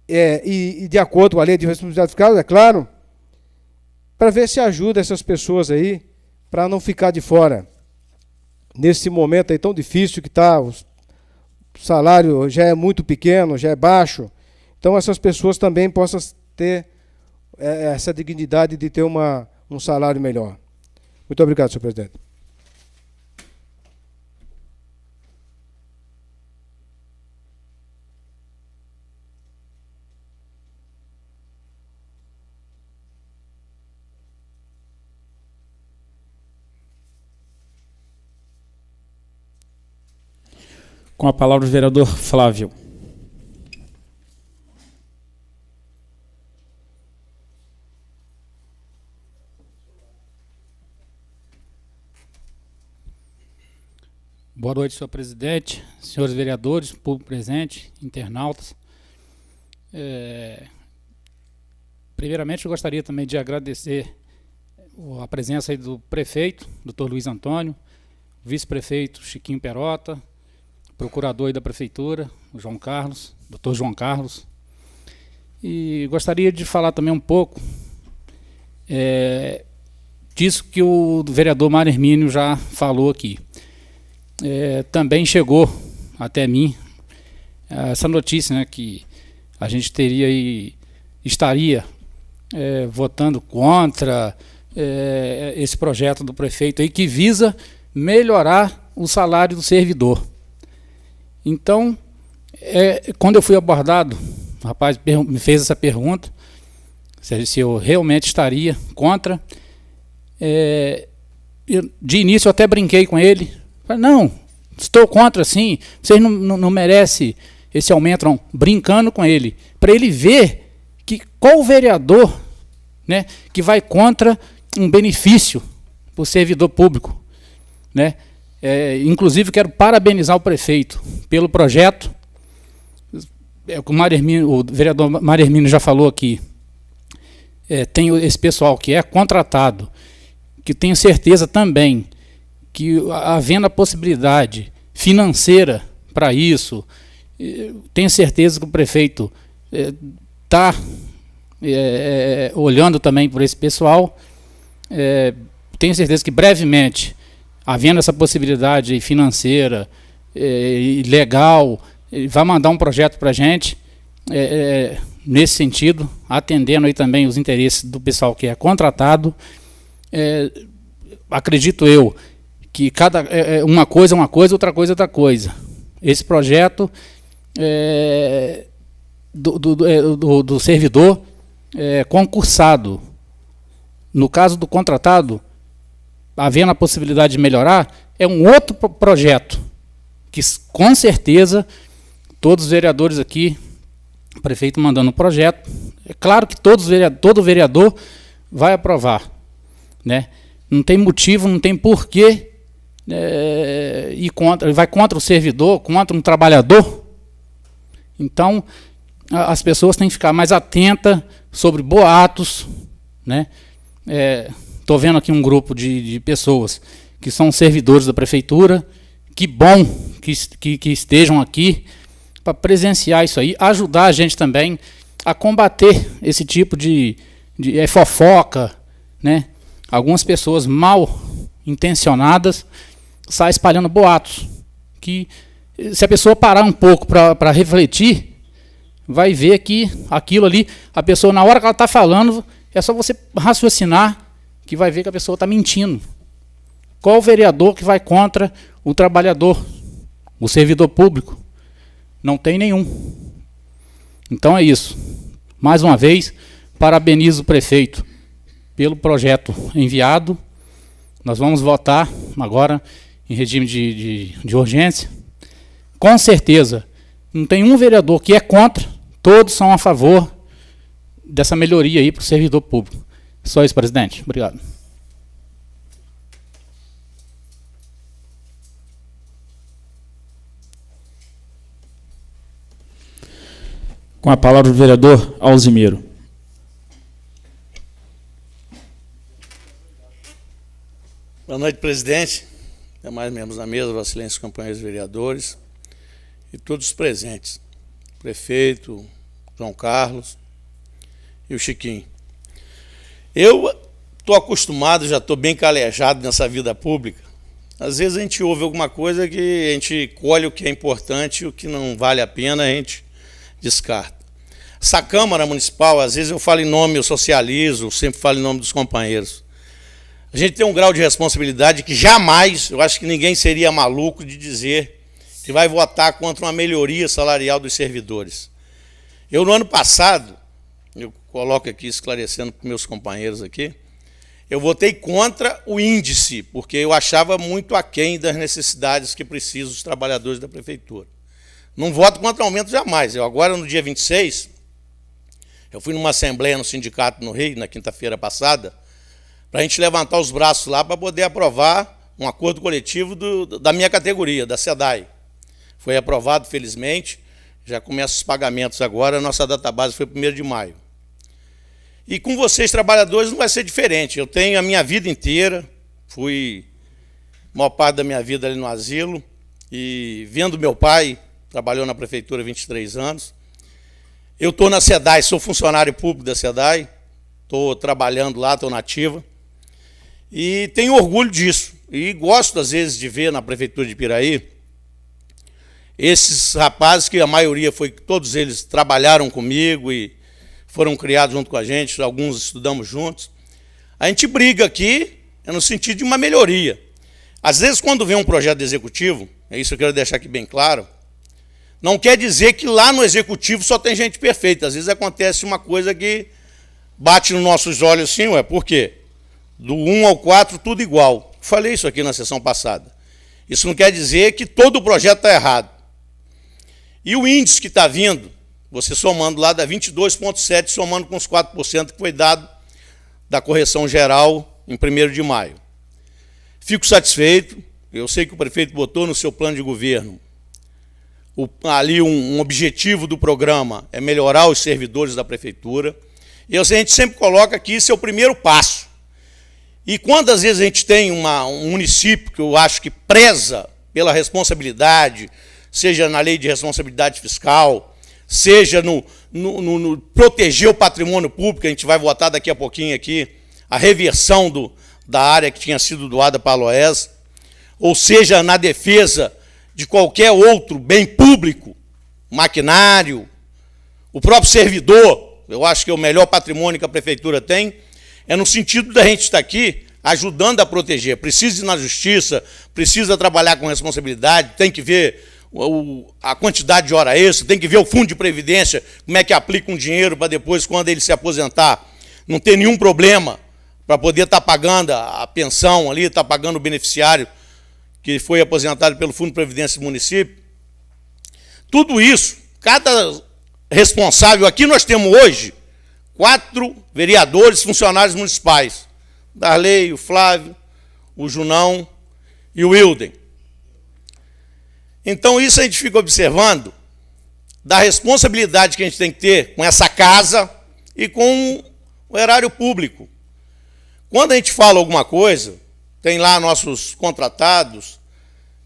e de acordo com a lei de responsabilidade fiscal, é claro, para ver se ajuda essas pessoas aí, para não ficar de fora. Nesse momento aí tão difícil que está, o salário já é muito pequeno, já é baixo, então essas pessoas também possam ter essa dignidade de ter um salário melhor. Muito obrigado, senhor presidente. Com a palavra o vereador Flávio. Boa noite, senhor presidente, senhores vereadores, público presente, internautas. Primeiramente, eu gostaria também de agradecer a presença aí do prefeito, doutor Luiz Antônio, vice-prefeito Chiquinho Perota, procurador aí da prefeitura, o João Carlos, doutor João Carlos. E gostaria de falar também um pouco disso que o vereador Mário Hermínio já falou aqui. Também chegou até mim essa notícia, né, que a gente estaria votando contra esse projeto do prefeito aí, que visa melhorar o salário do servidor. Então, quando eu fui abordado, o rapaz me fez essa pergunta, se eu realmente estaria contra. De início eu até brinquei com ele. Falei, não, estou contra sim, vocês não merecem esse aumento, não. Brincando com ele, para ele ver que qual vereador, né, que vai contra um benefício para o servidor público, né? Inclusive quero parabenizar o prefeito pelo projeto. O vereador Mário Hermínio já falou aqui. Tem esse pessoal que é contratado, que tenho certeza também que, havendo a possibilidade financeira para isso, tenho certeza que o prefeito está olhando também por esse pessoal. Tenho certeza que brevemente, havendo essa possibilidade financeira e legal, vai mandar um projeto para a gente nesse sentido, atendendo aí também os interesses do pessoal que é contratado. Acredito eu que uma coisa é uma coisa, outra coisa é outra coisa. Esse projeto do servidor concursado, no caso do contratado, havendo a possibilidade de melhorar, é um outro projeto que, com certeza, todos os vereadores aqui, o prefeito mandando um projeto, é claro que todo vereador vai aprovar, né? Não tem motivo, não tem porquê ir contra, vai contra o servidor, contra um trabalhador. Então, as pessoas têm que ficar mais atentas sobre boatos, né? Estou vendo aqui um grupo de pessoas que são servidores da prefeitura. Que bom que estejam aqui para presenciar isso aí, ajudar a gente também a combater esse tipo de fofoca, né? Algumas pessoas mal intencionadas saem espalhando boatos, que se a pessoa parar um pouco para refletir, vai ver que aquilo ali, a pessoa, na hora que ela está falando, é só você raciocinar, que vai ver que a pessoa está mentindo. Qual o vereador que vai contra o trabalhador, o servidor público? Não tem nenhum. Então é isso. Mais uma vez, parabenizo o prefeito pelo projeto enviado. Nós vamos votar agora em regime de urgência. Com certeza, não tem um vereador que é contra, todos são a favor dessa melhoria aí para o servidor público. Só isso, presidente. Obrigado. Com a palavra o vereador Alzimiro. Boa noite, presidente. Demais membros da mesa, Vossa Excelência, companheiros vereadores e todos os presentes. Prefeito, João Carlos e o Chiquinho. Eu estou acostumado, já estou bem calejado nessa vida pública. Às vezes a gente ouve alguma coisa que a gente colhe o que é importante e o que não vale a pena a gente descarta. Essa Câmara Municipal, às vezes eu falo em nome, eu socializo, sempre falo em nome dos companheiros. A gente tem um grau de responsabilidade que jamais, eu acho que ninguém seria maluco de dizer que vai votar contra uma melhoria salarial dos servidores. Eu, no ano passado, eu coloco aqui esclarecendo para meus companheiros aqui, eu votei contra o índice, porque eu achava muito aquém das necessidades que precisam os trabalhadores da prefeitura. Não voto contra aumento jamais. Eu agora, no dia 26, eu fui numa assembleia no sindicato no Rio, na quinta-feira passada, para a gente levantar os braços lá para poder aprovar um acordo coletivo da minha categoria, da SEDAI. Foi aprovado, felizmente, já começam os pagamentos agora, a nossa database foi 1º de maio. E com vocês, trabalhadores, não vai ser diferente. Eu tenho a minha vida inteira, fui a maior parte da minha vida ali no asilo, e vendo meu pai, trabalhou na prefeitura há 23 anos. Eu estou na SEDAI, sou funcionário público da SEDAI, estou trabalhando lá, estou na ativa, e tenho orgulho disso. E gosto, às vezes, de ver na prefeitura de Piraí esses rapazes que a maioria todos eles trabalharam comigo e foram criados junto com a gente, alguns estudamos juntos. A gente briga aqui no sentido de uma melhoria. Às vezes, quando vem um projeto executivo, é isso que eu quero deixar aqui bem claro, não quer dizer que lá no executivo só tem gente perfeita. Às vezes acontece uma coisa que bate nos nossos olhos assim, ué, por quê? Do 1 ao 4, tudo igual. Falei isso aqui na sessão passada. Isso não quer dizer que todo o projeto está errado. E o índice que está vindo, você somando lá, dá 22,7%, somando com os 4% que foi dado da correção geral em 1º de maio. Fico satisfeito, eu sei que o prefeito botou no seu plano de governo ali um objetivo do programa é melhorar os servidores da prefeitura. E a gente sempre coloca que isso é o primeiro passo. E quando às vezes a gente tem um município que eu acho que preza pela responsabilidade, seja na lei de responsabilidade fiscal, seja no proteger o patrimônio público, a gente vai votar daqui a pouquinho aqui, a reversão da área que tinha sido doada para a Loes, ou seja, na defesa de qualquer outro bem público, maquinário, o próprio servidor, eu acho que é o melhor patrimônio que a prefeitura tem, é no sentido da gente estar aqui ajudando a proteger. Precisa ir na justiça, precisa trabalhar com responsabilidade, tem que ver a quantidade de hora extra, tem que ver o fundo de previdência, como é que aplica um dinheiro para depois, quando ele se aposentar, não ter nenhum problema para poder estar pagando a pensão ali, estar pagando o beneficiário que foi aposentado pelo Fundo de Previdência do município. Tudo isso, cada responsável, aqui nós temos hoje 4 vereadores funcionários municipais, Darley, o Flávio, o Junão e o Wilden. Então isso a gente fica observando da responsabilidade que a gente tem que ter com essa casa e com o erário público. Quando a gente fala alguma coisa, tem lá nossos contratados,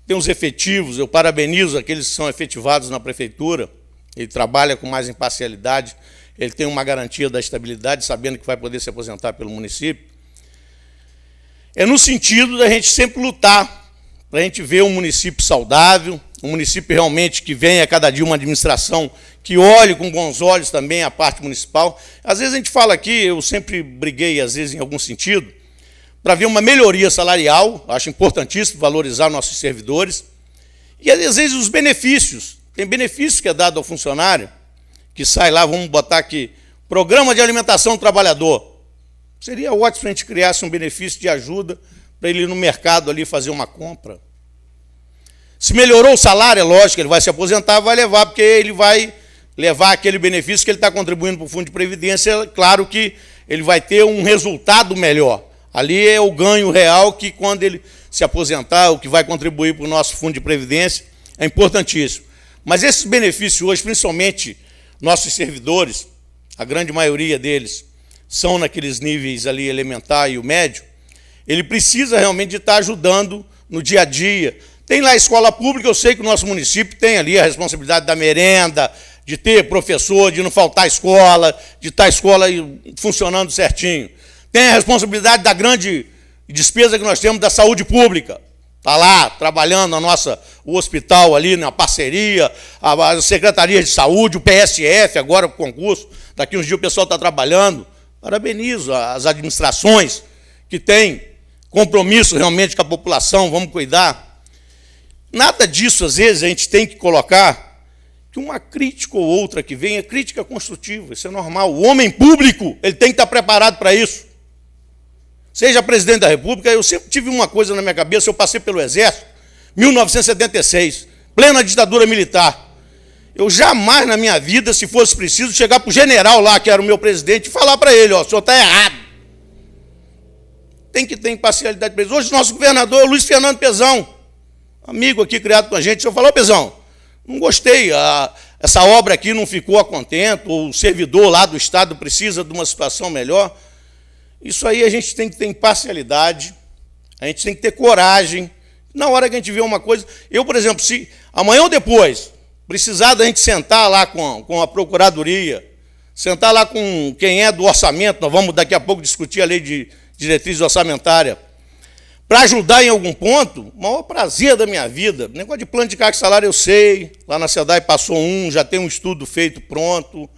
tem os efetivos, eu parabenizo aqueles que são efetivados na prefeitura, ele trabalha com mais imparcialidade, ele tem uma garantia da estabilidade, sabendo que vai poder se aposentar pelo município. É no sentido da gente sempre lutar, para a gente ver um município saudável, um município realmente que venha a cada dia uma administração que olhe com bons olhos também a parte municipal. Às vezes a gente fala aqui, eu sempre briguei, às vezes, em algum sentido, para ver uma melhoria salarial, acho importantíssimo valorizar nossos servidores, e às vezes os benefícios, tem benefício que é dado ao funcionário, que sai lá, vamos botar aqui, programa de alimentação do trabalhador. Seria ótimo se a gente criasse um benefício de ajuda para ele ir no mercado ali fazer uma compra. Se melhorou o salário, é lógico, ele vai se aposentar, vai levar, porque ele vai levar aquele benefício que ele está contribuindo para o Fundo de Previdência, claro que ele vai ter um resultado melhor. Ali é o ganho real que, quando ele se aposentar, o que vai contribuir para o nosso Fundo de Previdência, é importantíssimo. Mas esses benefícios hoje, principalmente nossos servidores, a grande maioria deles são naqueles níveis ali elementar e o médio, ele precisa realmente de estar ajudando no dia a dia. Tem lá a escola pública, eu sei que o nosso município tem ali a responsabilidade da merenda, de ter professor, de não faltar escola, de estar a escola funcionando certinho. Tem a responsabilidade da grande despesa que nós temos da saúde pública. Está lá, trabalhando o hospital ali, na parceria, a Secretaria de Saúde, o PSF, agora o concurso, daqui uns dias o pessoal está trabalhando. Parabenizo as administrações que têm compromisso realmente com a população, vamos cuidar. Nada disso, às vezes, a gente tem que colocar que uma crítica ou outra que vem é crítica construtiva, isso é normal. O homem público, ele tem que estar preparado para isso. Seja presidente da República, eu sempre tive uma coisa na minha cabeça, eu passei pelo Exército, 1976, plena ditadura militar. Eu jamais na minha vida, se fosse preciso, chegar para o general lá, que era o meu presidente, e falar para ele, ó, o senhor está errado. Tem que ter imparcialidade para eles. Hoje o nosso governador é o Luiz Fernando Pezão, amigo aqui criado com a gente. O senhor falou, Pezão, não gostei, essa obra aqui não ficou a contento, o servidor lá do Estado precisa de uma situação melhor. Isso aí a gente tem que ter imparcialidade, a gente tem que ter coragem. Na hora que a gente vê uma coisa... Eu, por exemplo, se amanhã ou depois precisar da gente sentar lá com a Procuradoria, sentar lá com quem é do orçamento, nós vamos daqui a pouco discutir a lei de diretriz orçamentária, para ajudar em algum ponto, o maior prazer da minha vida. Negócio de plano de carga e salário eu sei, lá na SEDAI passou já tem um estudo feito pronto.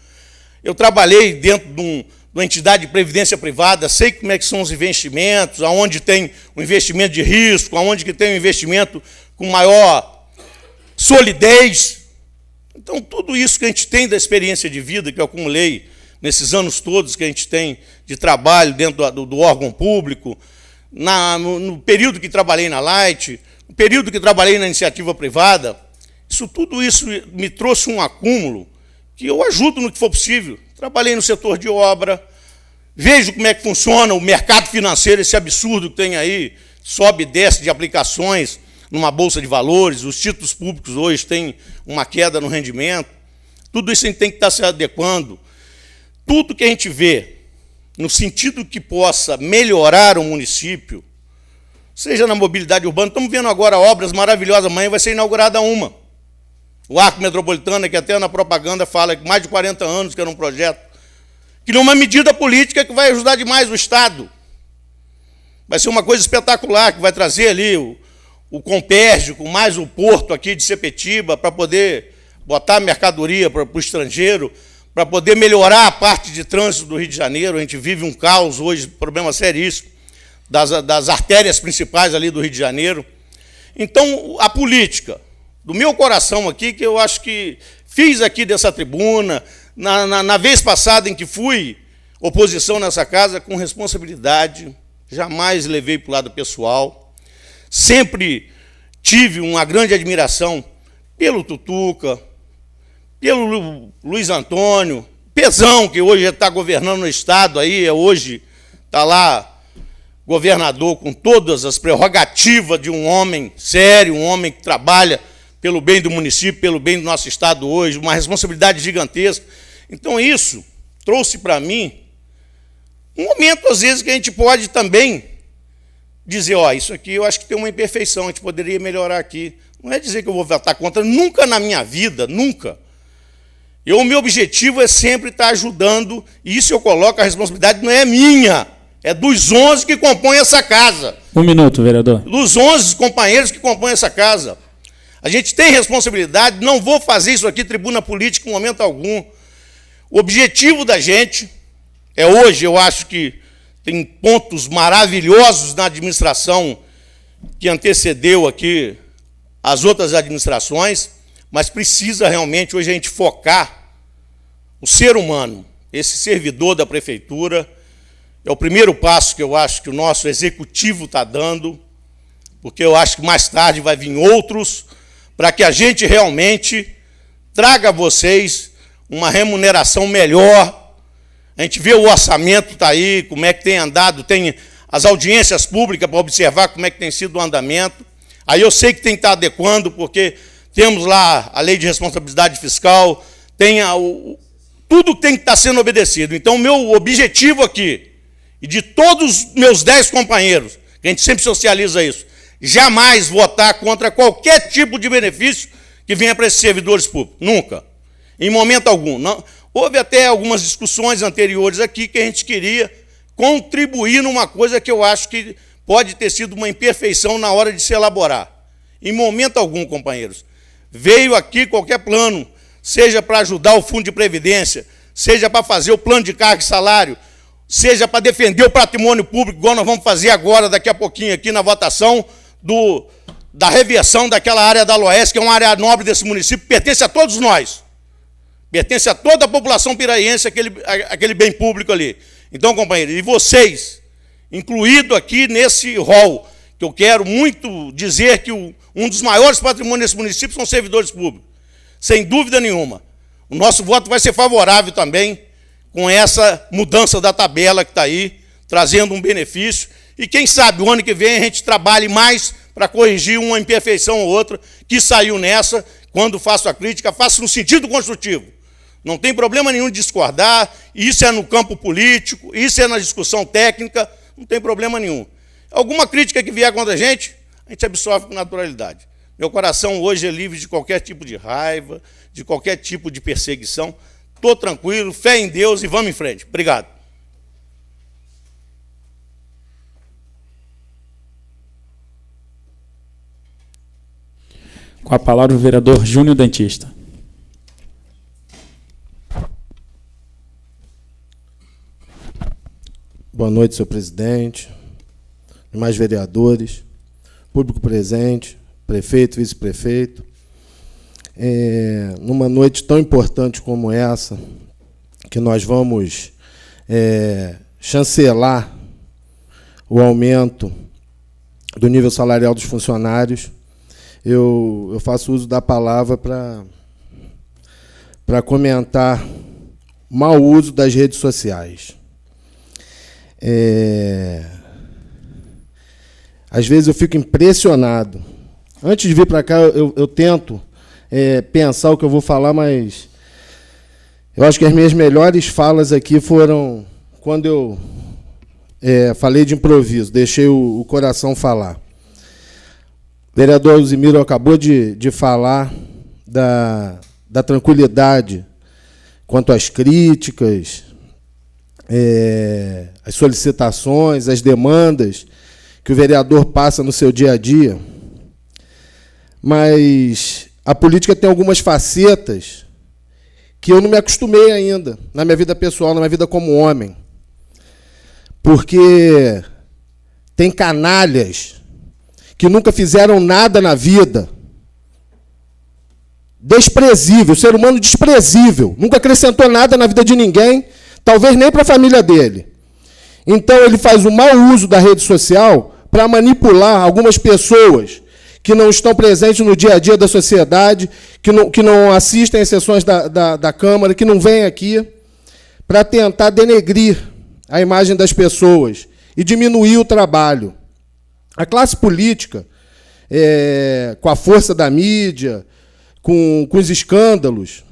Eu trabalhei dentro de uma entidade de previdência privada, sei como é que são os investimentos, aonde tem o investimento de risco, aonde que tem o investimento com maior solidez. Então, tudo isso que a gente tem da experiência de vida que eu acumulei nesses anos todos que a gente tem de trabalho dentro do órgão público, no período que trabalhei na Light, no período que trabalhei na iniciativa privada, tudo isso me trouxe um acúmulo que eu ajudo no que for possível. Trabalhei no setor de obra, vejo como é que funciona o mercado financeiro, esse absurdo que tem aí, sobe e desce de aplicações numa bolsa de valores, os títulos públicos hoje têm uma queda no rendimento. Tudo isso a gente tem que estar se adequando. Tudo que a gente vê no sentido que possa melhorar o município, seja na mobilidade urbana, estamos vendo agora obras maravilhosas, amanhã vai ser inaugurada uma. O Arco Metropolitano, que até na propaganda fala que mais de 40 anos que era um projeto, que não é uma medida política que vai ajudar demais o Estado. Vai ser uma coisa espetacular, que vai trazer ali o Compérgio, com mais o porto aqui de Sepetiba, para poder botar mercadoria para o estrangeiro, para poder melhorar a parte de trânsito do Rio de Janeiro. A gente vive um caos hoje, problema seríssimo, das artérias principais ali do Rio de Janeiro. Então, a política, do meu coração aqui, que eu acho que fiz aqui dessa tribuna, na vez passada em que fui oposição nessa casa, com responsabilidade, jamais levei para o lado pessoal, sempre tive uma grande admiração pelo Tutuca, pelo Luiz Antônio, Pezão, que hoje está governando o Estado, aí hoje está lá governador com todas as prerrogativas de um homem sério, um homem que trabalha pelo bem do município, pelo bem do nosso Estado hoje, uma responsabilidade gigantesca. Então, isso trouxe para mim um momento, às vezes, que a gente pode também dizer, ó, isso aqui eu acho que tem uma imperfeição, a gente poderia melhorar aqui. Não é dizer que eu vou votar contra, nunca na minha vida, nunca. O meu objetivo é sempre estar ajudando, e isso eu coloco, a responsabilidade não é minha, é dos 11 que compõem essa casa. Um minuto, vereador. Dos 11 companheiros que compõem essa casa. A gente tem responsabilidade, não vou fazer isso aqui tribuna política em momento algum. O objetivo da gente é hoje, eu acho que tem pontos maravilhosos na administração que antecedeu aqui as outras administrações, mas precisa realmente hoje a gente focar o ser humano, esse servidor da prefeitura. É o primeiro passo que eu acho que o nosso executivo está dando, porque eu acho que mais tarde vai vir outros, para que a gente realmente traga a vocês uma remuneração melhor. A gente vê o orçamento está aí, como é que tem andado, tem as audiências públicas para observar como é que tem sido o andamento. Aí eu sei que tem que estar adequando, porque temos lá a lei de responsabilidade fiscal, tem tudo tem que estar sendo obedecido. Então, o meu objetivo aqui, e de todos os meus 10 companheiros, que a gente sempre socializa isso, jamais votar contra qualquer tipo de benefício que venha para esses servidores públicos. Nunca. Em momento algum. Não. Houve até algumas discussões anteriores aqui que a gente queria contribuir numa coisa que eu acho que pode ter sido uma imperfeição na hora de se elaborar. Em momento algum, companheiros. Veio aqui qualquer plano, seja para ajudar o Fundo de Previdência, seja para fazer o plano de carga e salário, seja para defender o patrimônio público, igual nós vamos fazer agora, daqui a pouquinho, aqui na votação da reversão daquela área da Loeste, que é uma área nobre desse município, pertence a todos nós. Pertence a toda a população piraiense, aquele bem público ali. Então, companheiros, e vocês, incluído aqui nesse rol, que eu quero muito dizer que um dos maiores patrimônios desse município são servidores públicos. Sem dúvida nenhuma. O nosso voto vai ser favorável também com essa mudança da tabela que está aí, trazendo um benefício. E quem sabe o ano que vem a gente trabalhe mais para corrigir uma imperfeição ou outra que saiu nessa. Quando faço a crítica, faço no sentido construtivo. Não tem problema nenhum de discordar, isso é no campo político, isso é na discussão técnica, não tem problema nenhum. Alguma crítica que vier contra a gente absorve com naturalidade. Meu coração hoje é livre de qualquer tipo de raiva, de qualquer tipo de perseguição. Estou tranquilo, fé em Deus e vamos em frente. Obrigado. Com a palavra o vereador Júnior Dentista. Boa noite, senhor presidente, demais vereadores, público presente, prefeito, vice-prefeito. Numa noite tão importante como essa, que nós vamos chancelar o aumento do nível salarial dos funcionários, eu faço uso da palavra para comentar o mau uso das redes sociais. Às vezes eu fico impressionado. Antes de vir para cá, eu tento pensar o que eu vou falar, mas eu acho que as minhas melhores falas aqui foram quando eu falei de improviso, deixei o coração falar. O vereador Alzimiro acabou de falar da tranquilidade quanto às críticas, as solicitações, as demandas que o vereador passa no seu dia a dia. Mas a política tem algumas facetas que eu não me acostumei ainda na minha vida pessoal, na minha vida como homem. Porque tem canalhas que nunca fizeram nada na vida. Desprezível, ser humano desprezível. Nunca acrescentou nada na vida de ninguém, talvez nem para a família dele. Então ele faz o mau uso da rede social para manipular algumas pessoas que não estão presentes no dia a dia da sociedade, que não assistem às sessões da Câmara, que não vêm aqui, para tentar denegrir a imagem das pessoas e diminuir o trabalho. A classe política, com a força da mídia, com os escândalos,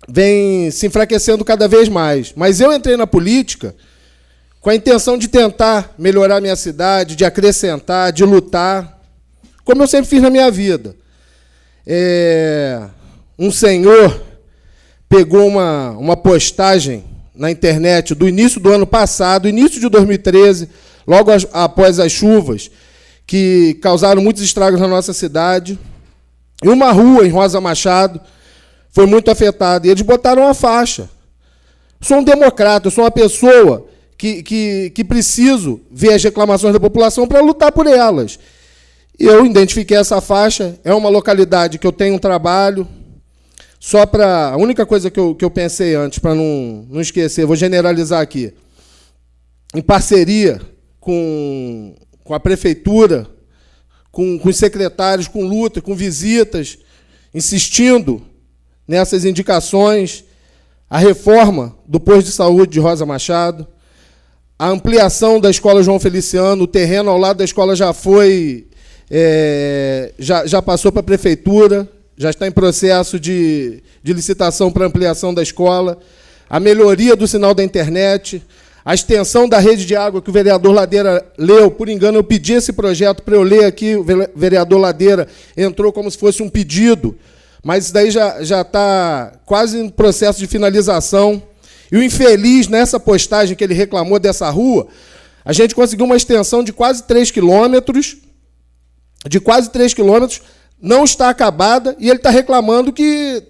vem se enfraquecendo cada vez mais. Mas eu entrei na política com a intenção de tentar melhorar a minha cidade, de acrescentar, de lutar, como eu sempre fiz na minha vida. Um senhor pegou uma postagem na internet do início do ano passado, início de 2013, logo após as chuvas, que causaram muitos estragos na nossa cidade. E uma rua em Rosa Machado foi muito afetada. E eles botaram uma faixa. Eu sou um democrata, eu sou uma pessoa que preciso ver as reclamações da população para lutar por elas. E eu identifiquei essa faixa, é uma localidade que eu tenho um trabalho. Só para... A única coisa que eu pensei antes, para não esquecer, vou generalizar aqui. Em parceria com a prefeitura, com os secretários, com luta, com visitas, insistindo nessas indicações, a reforma do posto de saúde de Rosa Machado, a ampliação da escola João Feliciano, o terreno ao lado da escola já foi, já passou para a prefeitura, já está em processo de licitação para ampliação da escola, a melhoria do sinal da internet, a extensão da rede de água que o vereador Ladeira leu. Por engano, eu pedi esse projeto para eu ler aqui, o vereador Ladeira entrou como se fosse um pedido, mas isso daí já está quase em processo de finalização. E o infeliz, nessa postagem que ele reclamou dessa rua, a gente conseguiu uma extensão de quase 3 quilômetros, não está acabada, e ele está reclamando que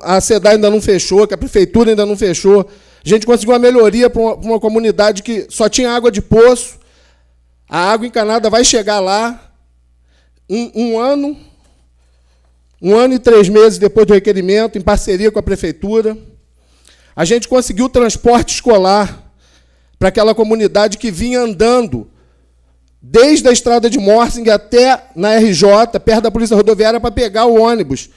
a SEDAI ainda não fechou, que a prefeitura ainda não fechou. A gente conseguiu uma melhoria para uma comunidade que só tinha água de poço. A água encanada vai chegar lá um ano e 3 meses depois do requerimento, em parceria com a prefeitura. A gente conseguiu transporte escolar para aquela comunidade que vinha andando desde a estrada de Morsing até na RJ, perto da Polícia Rodoviária, para pegar o ônibus,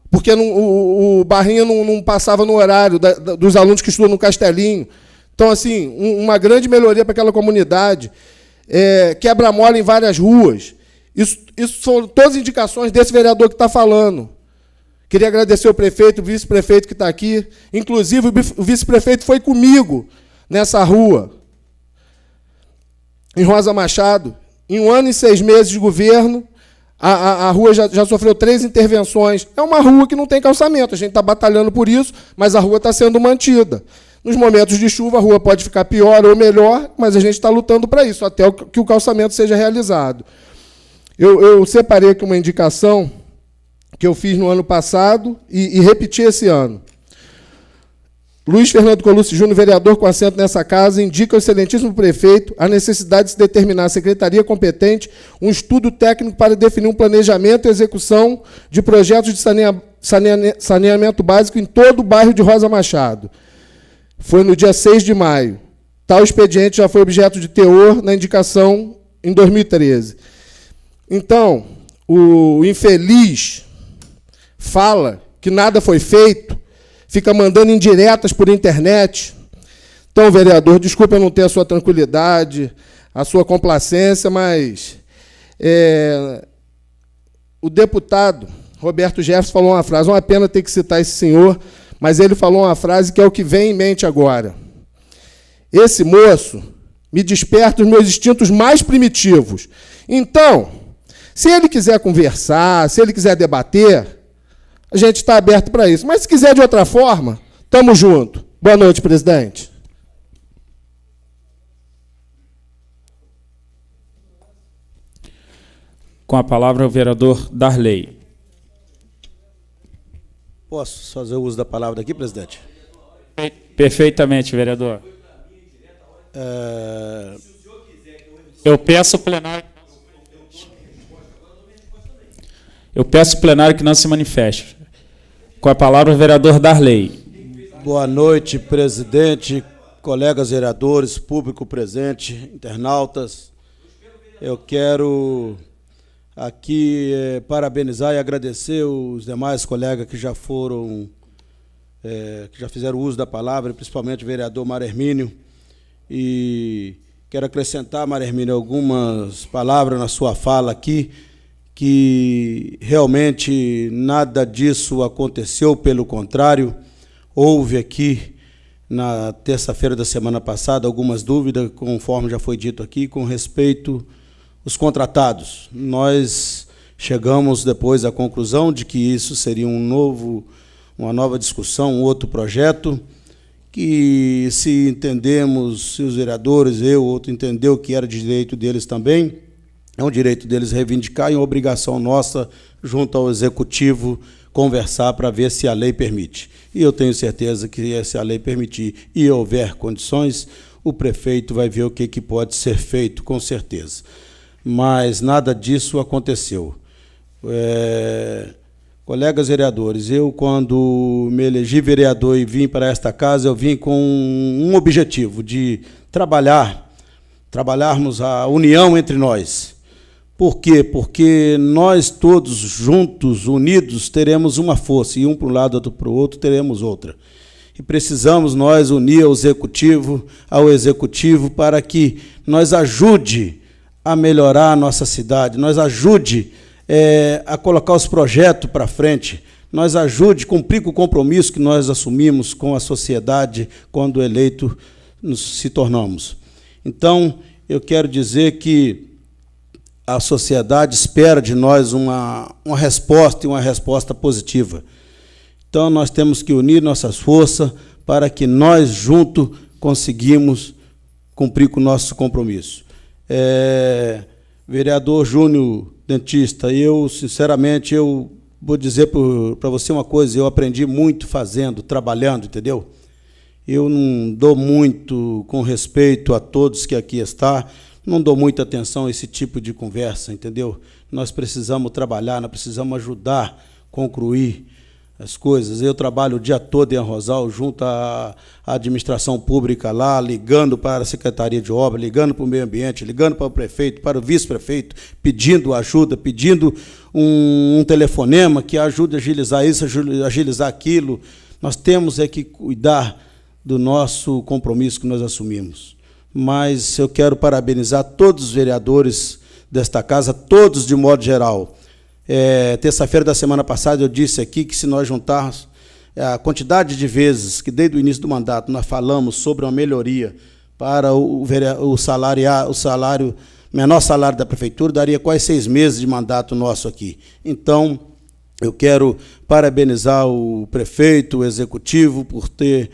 porque o Barrinha não passava no horário dos alunos que estudam no Castelinho. Então, assim, uma grande melhoria para aquela comunidade. Quebra-mola em várias ruas. Isso são todas indicações desse vereador que está falando. Queria agradecer ao prefeito, o vice-prefeito que está aqui. Inclusive, o vice-prefeito foi comigo nessa rua, em Rosa Machado. Em 1 ano e 6 meses de governo, a rua já sofreu 3 intervenções. É uma rua que não tem calçamento, a gente está batalhando por isso, mas a rua está sendo mantida. Nos momentos de chuva, a rua pode ficar pior ou melhor, mas a gente está lutando para isso, até que o calçamento seja realizado. Eu separei aqui uma indicação que eu fiz no ano passado e repeti esse ano. Luiz Fernando Colucci Júnior, vereador com assento nessa casa, indica ao excelentíssimo prefeito a necessidade de se determinar à secretaria competente um estudo técnico para definir um planejamento e execução de projetos de saneamento básico em todo o bairro de Rosa Machado. Foi no dia 6 de maio. Tal expediente já foi objeto de teor na indicação em 2013. Então, o infeliz fala que nada foi feito, fica mandando indiretas por internet. Então, vereador, desculpa eu não ter a sua tranquilidade, a sua complacência, mas o deputado Roberto Jefferson falou uma frase, uma pena ter que citar esse senhor, mas ele falou uma frase que é o que vem em mente agora. Esse moço me desperta os meus instintos mais primitivos. Então, se ele quiser conversar, se ele quiser debater, a gente está aberto para isso. Mas se quiser de outra forma, estamos juntos. Boa noite, presidente. Com a palavra o vereador Darley. Posso fazer o uso da palavra aqui, presidente? Perfeitamente, vereador. Eu peço ao plenário. Eu peço ao plenário que não se manifeste. Com a palavra o vereador Darley. Boa noite, presidente, colegas vereadores, público presente, internautas. Eu quero aqui parabenizar e agradecer os demais colegas que já foram, que já fizeram uso da palavra, principalmente o vereador Mário Hermínio. E quero acrescentar, Mário Hermínio, algumas palavras na sua fala aqui, que realmente nada disso aconteceu, pelo contrário, houve aqui, na terça-feira da semana passada, algumas dúvidas, conforme já foi dito aqui, com respeito aos contratados. Nós chegamos depois à conclusão de que isso seria uma nova discussão, um outro projeto, que se entendemos, se os vereadores, outro entendeu que era de direito deles também, é um direito deles reivindicar e uma obrigação nossa, junto ao Executivo, conversar para ver se a lei permite. E eu tenho certeza que, se a lei permitir e houver condições, o prefeito vai ver o que pode ser feito, com certeza. Mas nada disso aconteceu. Colegas vereadores, eu, quando me elegi vereador e vim para esta casa, eu vim com um objetivo de trabalharmos a união entre nós. Por quê? Porque nós todos juntos, unidos, teremos uma força, e um para um lado, outro para o outro, teremos outra. E precisamos nós unir ao executivo para que nos ajude a melhorar a nossa cidade, nos ajude a colocar os projetos para frente, nos ajude a cumprir com o compromisso que nós assumimos com a sociedade quando eleito se tornamos. Então, eu quero dizer que a sociedade espera de nós uma resposta, e uma resposta positiva. Então, nós temos que unir nossas forças para que nós, juntos, conseguimos cumprir com o nosso compromisso. Vereador Júnior Dentista, sinceramente, eu vou dizer para você uma coisa, eu aprendi muito fazendo, trabalhando, entendeu? Eu não dou muito, com respeito a todos que aqui estão, não dou muita atenção a esse tipo de conversa, entendeu? Nós precisamos trabalhar, nós precisamos ajudar a concluir as coisas. Eu trabalho o dia todo em Arrozal, junto à administração pública lá, ligando para a Secretaria de Obras, ligando para o Meio Ambiente, ligando para o prefeito, para o vice-prefeito, pedindo ajuda, pedindo um telefonema que ajude a agilizar isso, agilizar aquilo. Nós temos que cuidar do nosso compromisso que nós assumimos. Mas eu quero parabenizar todos os vereadores desta casa, todos de modo geral. Terça-feira da semana passada eu disse aqui que, se nós juntarmos a quantidade de vezes que desde o início do mandato nós falamos sobre uma melhoria para o menor salário da prefeitura, daria quase 6 meses de mandato nosso aqui. Então, eu quero parabenizar o prefeito, o executivo, por ter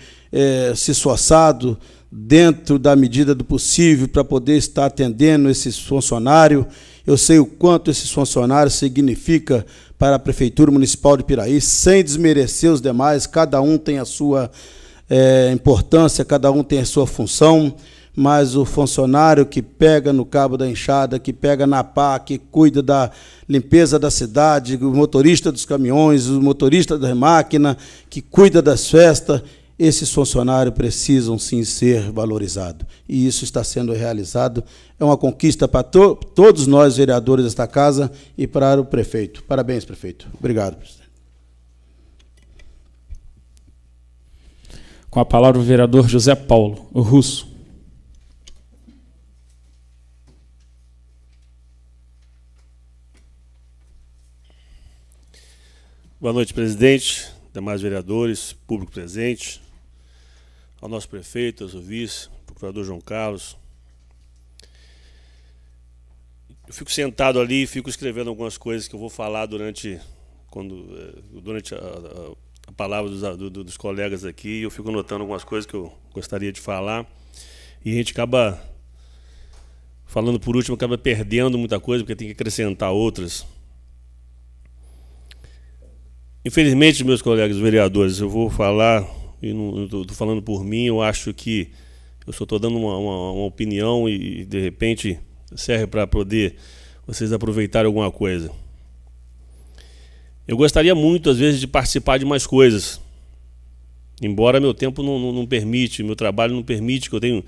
se esforçado dentro da medida do possível para poder estar atendendo esses funcionários. Eu sei o quanto esses funcionários significam para a Prefeitura Municipal de Piraí, sem desmerecer os demais, cada um tem a sua importância, cada um tem a sua função, mas o funcionário que pega no cabo da enxada, que pega na pá, que cuida da limpeza da cidade, o motorista dos caminhões, o motorista da máquina, que cuida das festas, esses funcionários precisam sim ser valorizados. E isso está sendo realizado. É uma conquista para todos nós, vereadores desta casa, e para o prefeito. Parabéns, prefeito. Obrigado, presidente. Com a palavra o vereador José Paulo, o Russo. Boa noite, presidente, demais vereadores, público presente, ao nosso prefeito, ao seu vice, procurador João Carlos. Eu fico sentado ali e fico escrevendo algumas coisas que eu vou falar durante a palavra dos colegas aqui. Eu fico anotando algumas coisas que eu gostaria de falar. E a gente acaba, falando por último, acaba perdendo muita coisa, porque tem que acrescentar outras. Infelizmente, meus colegas vereadores, eu vou falar, e não estou falando por mim, eu acho que eu só estou dando uma opinião e, de repente, serve para poder vocês aproveitarem alguma coisa. Eu gostaria muito, às vezes, de participar de mais coisas, embora meu tempo não permite, meu trabalho não permite, que eu tenho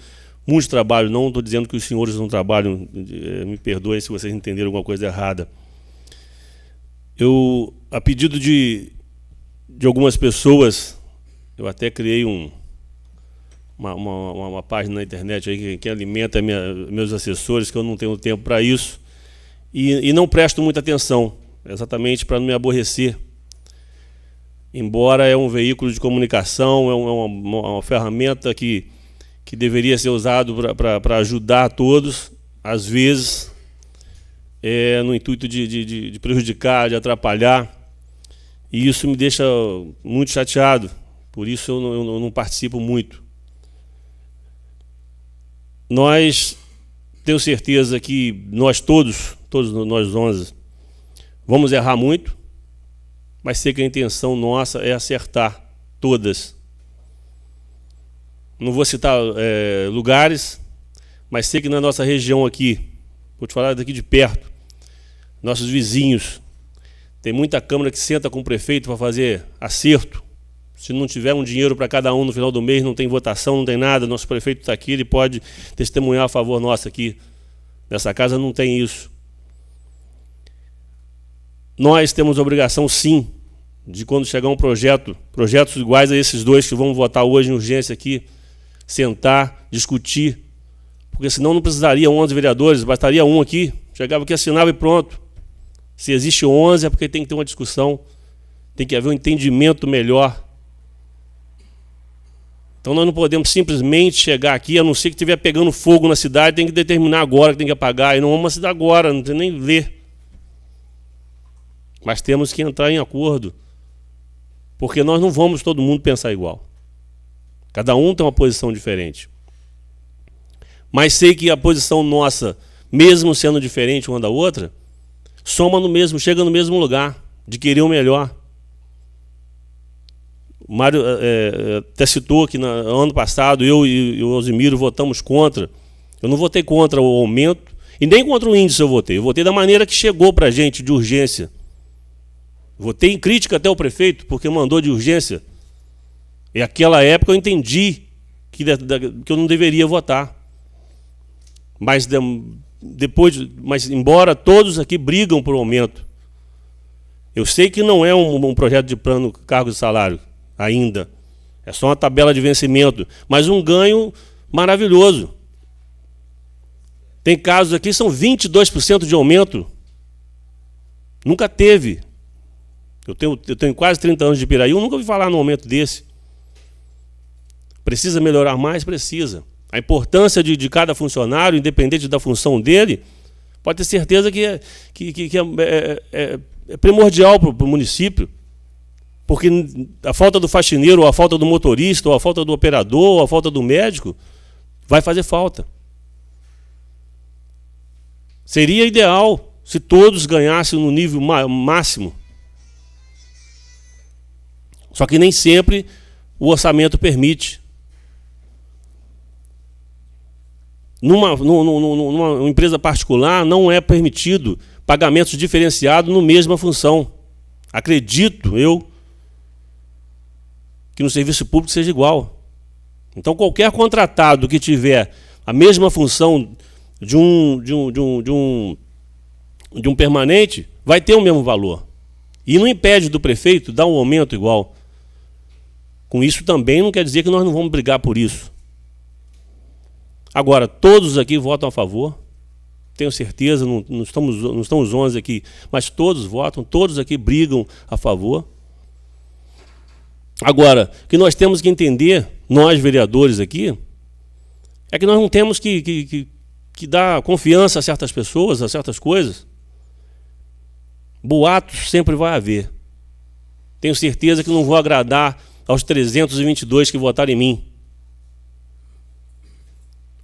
muito trabalho, não estou dizendo que os senhores não trabalham, me perdoem se vocês entenderam alguma coisa errada. Eu, a pedido de algumas pessoas, eu até criei uma página na internet aí que alimenta meus assessores, que eu não tenho tempo para isso, e não presto muita atenção, exatamente para não me aborrecer. Embora é um veículo de comunicação, é uma ferramenta que deveria ser usado para ajudar a todos, às vezes no intuito de prejudicar, de atrapalhar, e isso me deixa muito chateado, por isso eu não participo muito. Nós, tenho certeza que nós todos nós 11, vamos errar muito, mas sei que a intenção nossa é acertar todas. Não vou citar lugares, mas sei que na nossa região aqui, vou te falar daqui de perto, nossos vizinhos, tem muita Câmara que senta com o prefeito para fazer acerto. Se não tiver um dinheiro para cada um no final do mês, não tem votação, não tem nada, nosso prefeito está aqui, ele pode testemunhar a favor nosso aqui. Nessa casa não tem isso. Nós temos a obrigação, sim, de quando chegar um projetos iguais a esses dois que vamos votar hoje em urgência aqui, sentar, discutir, porque senão não precisaria 11 vereadores, bastaria um aqui, chegava aqui, assinava e pronto. Se existe 11 é porque tem que ter uma discussão, tem que haver um entendimento melhor. Então nós não podemos simplesmente chegar aqui, a não ser que estiver pegando fogo na cidade, tem que determinar agora que tem que apagar, e não vamos assinar agora, não tem nem ler. Mas temos que entrar em acordo, porque nós não vamos todo mundo pensar igual. Cada um tem uma posição diferente. Mas sei que a posição nossa, mesmo sendo diferente uma da outra, soma no mesmo, chega no mesmo lugar, de querer o melhor. O Mário até citou que no ano passado eu e o Alzimiro votamos contra. Eu não votei contra o aumento e nem contra o índice eu votei da maneira que chegou para a gente, de urgência. Votei em crítica até ao prefeito, porque mandou de urgência. E naquela época eu entendi que eu não deveria votar. Mas embora todos aqui brigam por aumento, eu sei que não é um projeto de plano cargo de salário ainda. É só uma tabela de vencimento, mas um ganho maravilhoso. Tem casos aqui, são 22% de aumento. Nunca teve. Eu tenho quase 30 anos de Piraí, eu nunca ouvi falar num aumento desse. Precisa melhorar mais? Precisa. A importância de cada funcionário, independente da função dele, pode ter certeza que é primordial para o município. Porque a falta do faxineiro, ou a falta do motorista, ou a falta do operador, ou a falta do médico, vai fazer falta. Seria ideal se todos ganhassem no nível máximo. Só que nem sempre o orçamento permite. Numa empresa particular não é permitido pagamentos diferenciados na mesma função. Acredito eu que no serviço público seja igual. Então qualquer contratado que tiver a mesma função de um permanente vai ter o mesmo valor. E não impede do prefeito dar um aumento igual. Com isso também não quer dizer que nós não vamos brigar por isso. Agora, todos aqui votam a favor, tenho certeza, não estamos 11 aqui, mas todos votam, todos aqui brigam a favor. Agora, o que nós temos que entender, nós vereadores aqui, é que nós não temos que dar confiança a certas pessoas, a certas coisas. Boatos sempre vai haver. Tenho certeza que não vou agradar aos 322 que votaram em mim.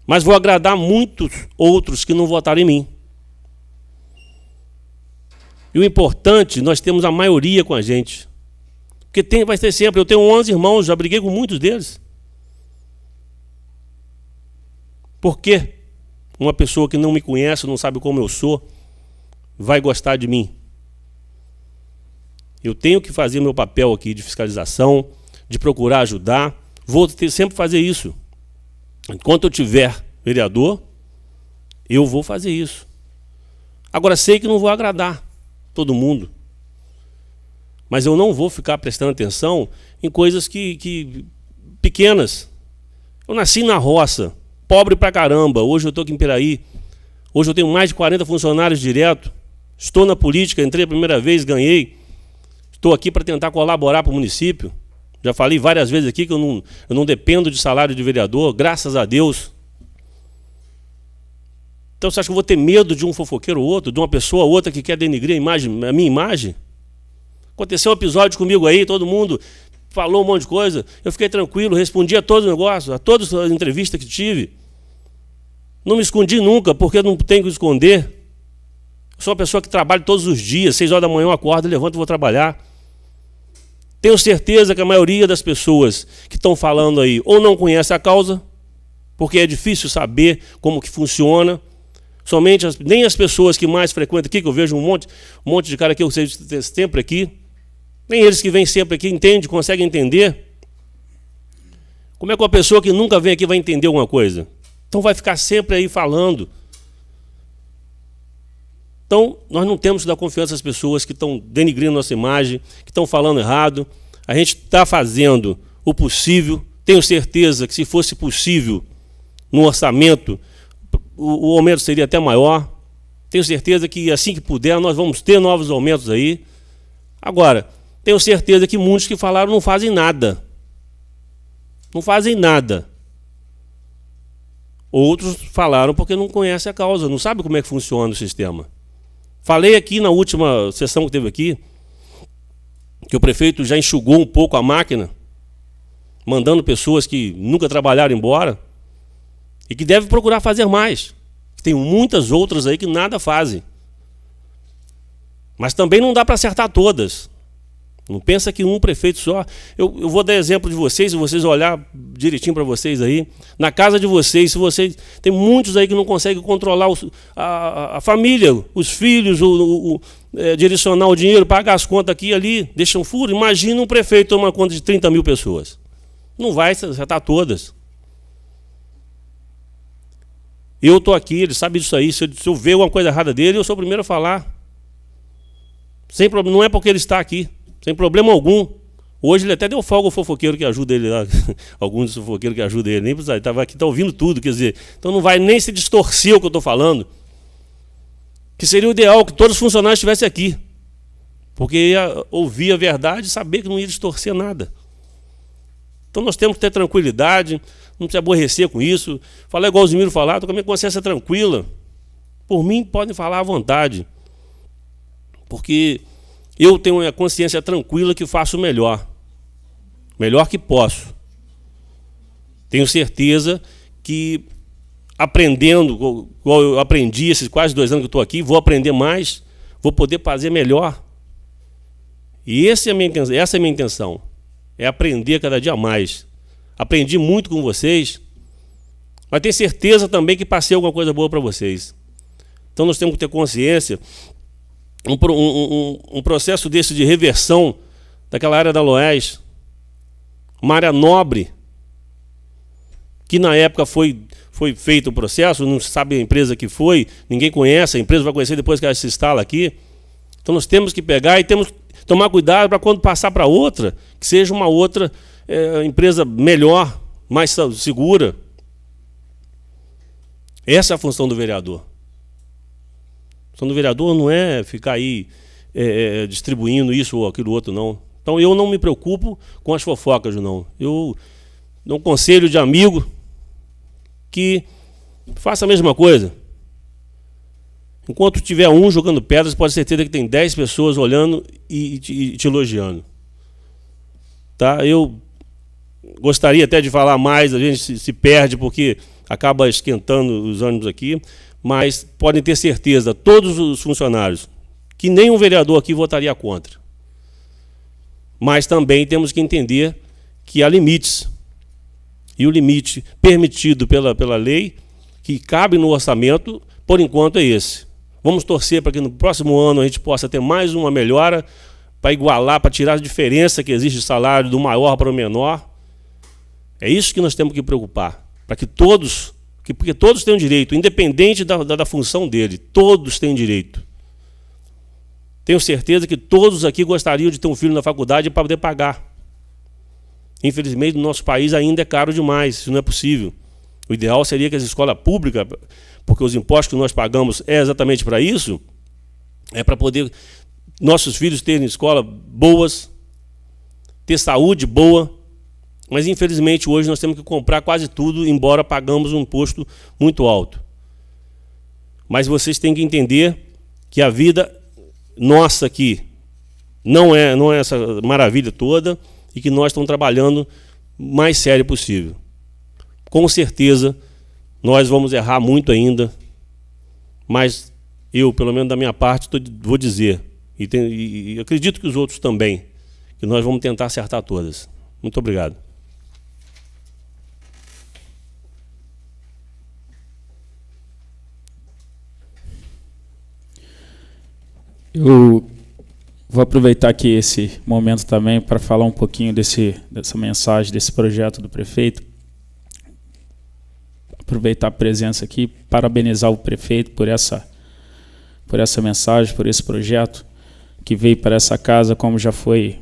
Mas vou agradar muitos outros que não votaram em mim. E o importante, nós temos a maioria com a gente. Porque vai ter sempre, eu tenho 11 irmãos, já briguei com muitos deles. Por quê? Uma pessoa que não me conhece, não sabe como eu sou, vai gostar de mim? Eu tenho que fazer meu papel aqui de fiscalização, de procurar ajudar, vou sempre fazer isso. Enquanto eu tiver vereador, eu vou fazer isso. Agora, sei que não vou agradar todo mundo. Mas eu não vou ficar prestando atenção em coisas pequenas. Eu nasci na roça, pobre pra caramba. Hoje eu estou aqui em Piraí. Hoje eu tenho mais de 40 funcionários direto. Estou na política, entrei a primeira vez, ganhei. Estou aqui para tentar colaborar para o município. Já falei várias vezes aqui que eu não dependo de salário de vereador, graças a Deus. Então você acha que eu vou ter medo de um fofoqueiro ou outro, de uma pessoa ou outra que quer denigrir a minha imagem? Aconteceu um episódio comigo aí, todo mundo falou um monte de coisa, eu fiquei tranquilo, respondi a todos os negócios, a todas as entrevistas que tive. Não me escondi nunca, porque eu não tenho que esconder. Eu sou uma pessoa que trabalha todos os dias, 6 horas da manhã eu acordo, levanto e vou trabalhar. Tenho certeza que a maioria das pessoas que estão falando aí ou não conhece a causa, porque é difícil saber como que funciona. Somente nem as pessoas que mais frequentam aqui, que eu vejo um monte de cara que eu sei sempre aqui, nem eles que vêm sempre aqui conseguem entender. Como é que uma pessoa que nunca vem aqui vai entender alguma coisa? Então vai ficar sempre aí falando. Então, nós não temos que dar confiança às pessoas que estão denigrindo nossa imagem, que estão falando errado. A gente está fazendo o possível. Tenho certeza que se fosse possível, no orçamento, o aumento seria até maior. Tenho certeza que assim que puder, nós vamos ter novos aumentos aí. Agora, tenho certeza que muitos que falaram não fazem nada. Não fazem nada. Outros falaram porque não conhecem a causa, não sabem como é que funciona o sistema. Falei aqui na última sessão que teve aqui, que o prefeito já enxugou um pouco a máquina, mandando pessoas que nunca trabalharam embora, e que deve procurar fazer mais. Tem muitas outras aí que nada fazem. Mas também não dá para acertar todas. Não pensa que um prefeito só... Eu vou dar exemplo de vocês, se vocês olhar direitinho para vocês aí. Na casa de vocês, se vocês... Tem muitos aí que não conseguem controlar a família, os filhos, direcionar o dinheiro, pagar as contas aqui e ali, deixam furo. Imagina um prefeito tomar conta de 30 mil pessoas. Não vai acertar todas. Eu estou aqui, ele sabe disso aí. Se eu ver alguma coisa errada dele, eu sou o primeiro a falar. Sem problema, não é porque ele está aqui. Sem problema algum. Hoje ele até deu folga ao fofoqueiro que ajuda ele lá. Alguns fofoqueiros que ajudam ele. Nem precisa, ele estava aqui, está ouvindo tudo. Quer dizer, então não vai nem se distorcer o que eu estou falando. Que seria o ideal que todos os funcionários estivessem aqui. Porque ia ouvir a verdade e saber que não ia distorcer nada. Então nós temos que ter tranquilidade, não se aborrecer com isso. Falar igual o Zimiro falar, estou com a minha consciência tranquila. Por mim, podem falar à vontade. Porque eu tenho a consciência tranquila que faço o melhor. Melhor que posso. Tenho certeza que aprendendo, igual eu aprendi esses quase 2 anos que estou aqui, vou aprender mais, vou poder fazer melhor. E essa é a minha intenção. é aprender cada dia mais. Aprendi muito com vocês, mas tenho certeza também que passei alguma coisa boa para vocês. Então nós temos que ter consciência, um processo desse de reversão daquela área da Loés, uma área nobre, que na época foi feito o processo, não se sabe a empresa que foi, ninguém conhece, a empresa vai conhecer depois que ela se instala aqui. Então nós temos que pegar e temos que tomar cuidado para quando passar para outra, que seja uma outra empresa melhor, mais segura. Essa é a função do vereador. A função do vereador não é ficar aí distribuindo isso ou aquilo outro, não. Então eu não me preocupo com as fofocas, não. Eu dou um conselho de amigo que faça a mesma coisa. Enquanto tiver um jogando pedras, pode ter certeza que tem 10 pessoas olhando e te elogiando. Tá? Eu gostaria até de falar mais, a gente se perde porque acaba esquentando os ânimos aqui, mas podem ter certeza, todos os funcionários, que nenhum vereador aqui votaria contra. Mas também temos que entender que há limites. E o limite permitido pela lei, que cabe no orçamento, por enquanto é esse. Vamos torcer para que no próximo ano a gente possa ter mais uma melhora, para igualar, para tirar a diferença que existe de salário do maior para o menor. É isso que nós temos que preocupar, para que todos, porque todos têm um direito, independente da função dele, todos têm direito. Tenho certeza que todos aqui gostariam de ter um filho na faculdade para poder pagar. Infelizmente, no nosso país ainda é caro demais, isso não é possível. O ideal seria que as escolas públicas, porque os impostos que nós pagamos é exatamente para isso, é para poder nossos filhos terem escolas boas, ter saúde boa, mas infelizmente hoje nós temos que comprar quase tudo, embora pagamos um imposto muito alto. Mas vocês têm que entender que a vida nossa aqui não é essa maravilha toda, e que nós estamos trabalhando o mais sério possível. Com certeza, nós vamos errar muito ainda, mas eu, pelo menos da minha parte, vou dizer, e acredito que os outros também, que nós vamos tentar acertar todas. Muito obrigado. Eu vou aproveitar aqui esse momento também para falar um pouquinho dessa mensagem, desse projeto do prefeito. Aproveitar a presença aqui, parabenizar o prefeito por essa mensagem, por esse projeto que veio para essa casa, como já foi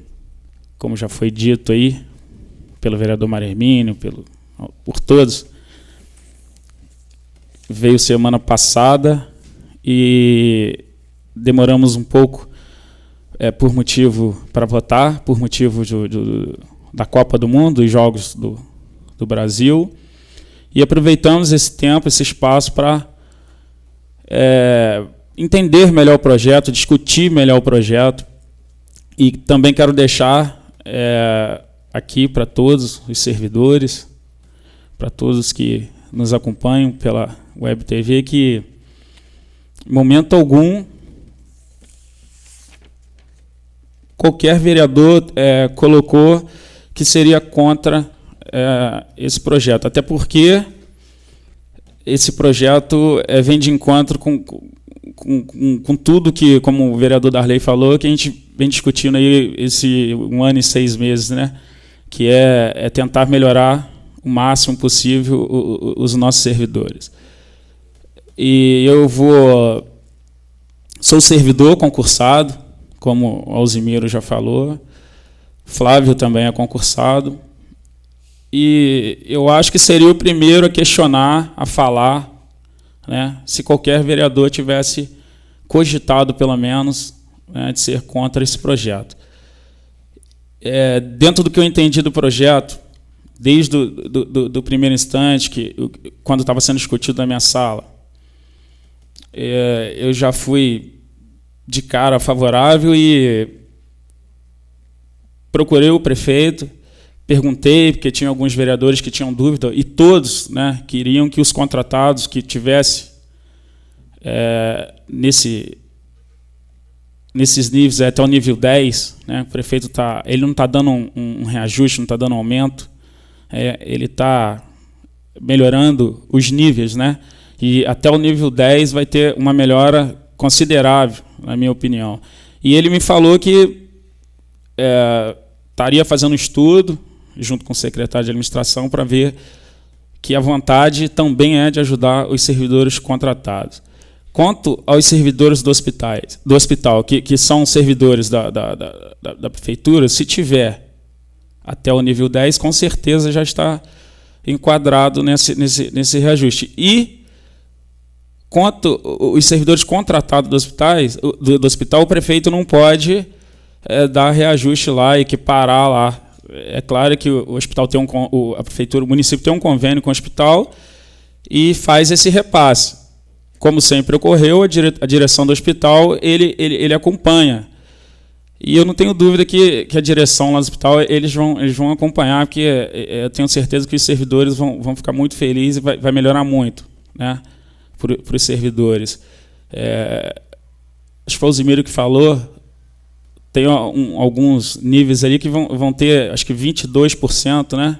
dito aí, pelo vereador Mário Hermínio, por todos. Veio semana passada e demoramos um pouco por motivo para votar, por motivo da Copa do Mundo, dos Jogos do Brasil, e aproveitamos esse tempo, esse espaço para entender melhor o projeto, discutir melhor o projeto, e também quero deixar aqui para todos os servidores, para todos que nos acompanham pela Web TV, que em momento algum qualquer vereador colocou que seria contra esse projeto, até porque esse projeto vem de encontro com tudo que, como o vereador Darley falou, que a gente vem discutindo aí esse 1 ano e 6 meses, né? Que é tentar melhorar o máximo possível os nossos servidores. E eu sou servidor concursado, como o Alzimiro já falou, Flávio também é concursado, e eu acho que seria o primeiro a questionar, a falar, né, se qualquer vereador tivesse cogitado, pelo menos, né, de ser contra esse projeto. Dentro do que eu entendi do projeto, desde do primeiro instante, quando estava sendo discutido na minha sala, eu já fui de cara favorável e procurei o prefeito, perguntei, porque tinha alguns vereadores que tinham dúvida, e todos, né, queriam que os contratados que tivesse nesses níveis até o nível 10, né? O prefeito ele não está dando um reajuste, não está dando um aumento, ele está melhorando os níveis, né? E até o nível 10 vai ter uma melhora considerável, na minha opinião. E ele me falou que estaria fazendo um estudo, junto com o secretário de administração, para ver que a vontade também é de ajudar os servidores contratados. Quanto aos servidores do hospital, que são servidores da prefeitura, se tiver até o nível 10, com certeza já está enquadrado nesse reajuste. E quanto os servidores contratados do hospital, o prefeito não pode dar reajuste lá, equiparar lá. É claro que o hospital tem a prefeitura, o município tem um convênio com o hospital e faz esse repasse. Como sempre ocorreu, a direção do hospital ele acompanha. E eu não tenho dúvida que a direção lá do hospital eles vão acompanhar, porque eu tenho certeza que os servidores vão ficar muito felizes e vai melhorar muito, né, para os servidores. Acho que foi o Zimiro que falou, tem alguns níveis ali que vão ter, acho que 22%, né,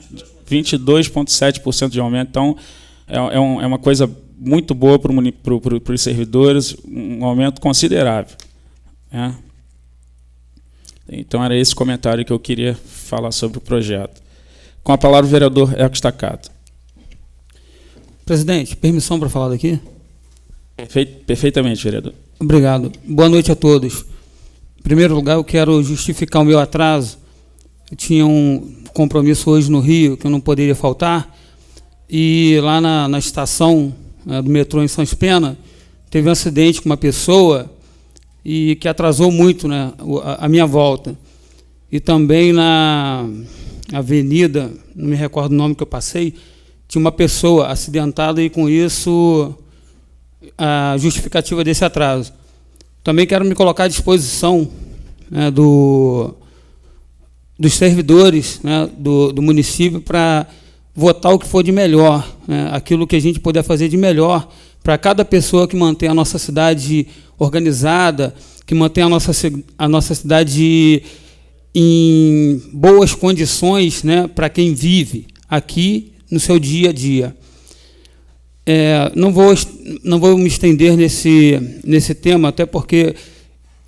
22,7% de aumento. Então, é uma coisa muito boa para os servidores, um aumento considerável, né? Então, era esse comentário que eu queria falar sobre o projeto. Com a palavra, o vereador Eco Staccato. Presidente, permissão para falar daqui? Perfeitamente, vereador. Obrigado. Boa noite a todos. Em primeiro lugar, eu quero justificar o meu atraso. Eu tinha um compromisso hoje no Rio, que eu não poderia faltar, e lá na estação do metrô em Sãos Pena, teve um acidente com uma pessoa e que atrasou muito, né, a minha volta. E também na avenida, não me recordo o nome que eu passei, tinha uma pessoa acidentada e, com isso, a justificativa desse atraso. Também quero me colocar à disposição, né, dos servidores, né, do município para votar o que for de melhor, né, aquilo que a gente puder fazer de melhor para cada pessoa que mantém a nossa cidade organizada, que mantém a nossa cidade em boas condições, né, para quem vive aqui no seu dia a dia. Não vou me estender nesse tema, até porque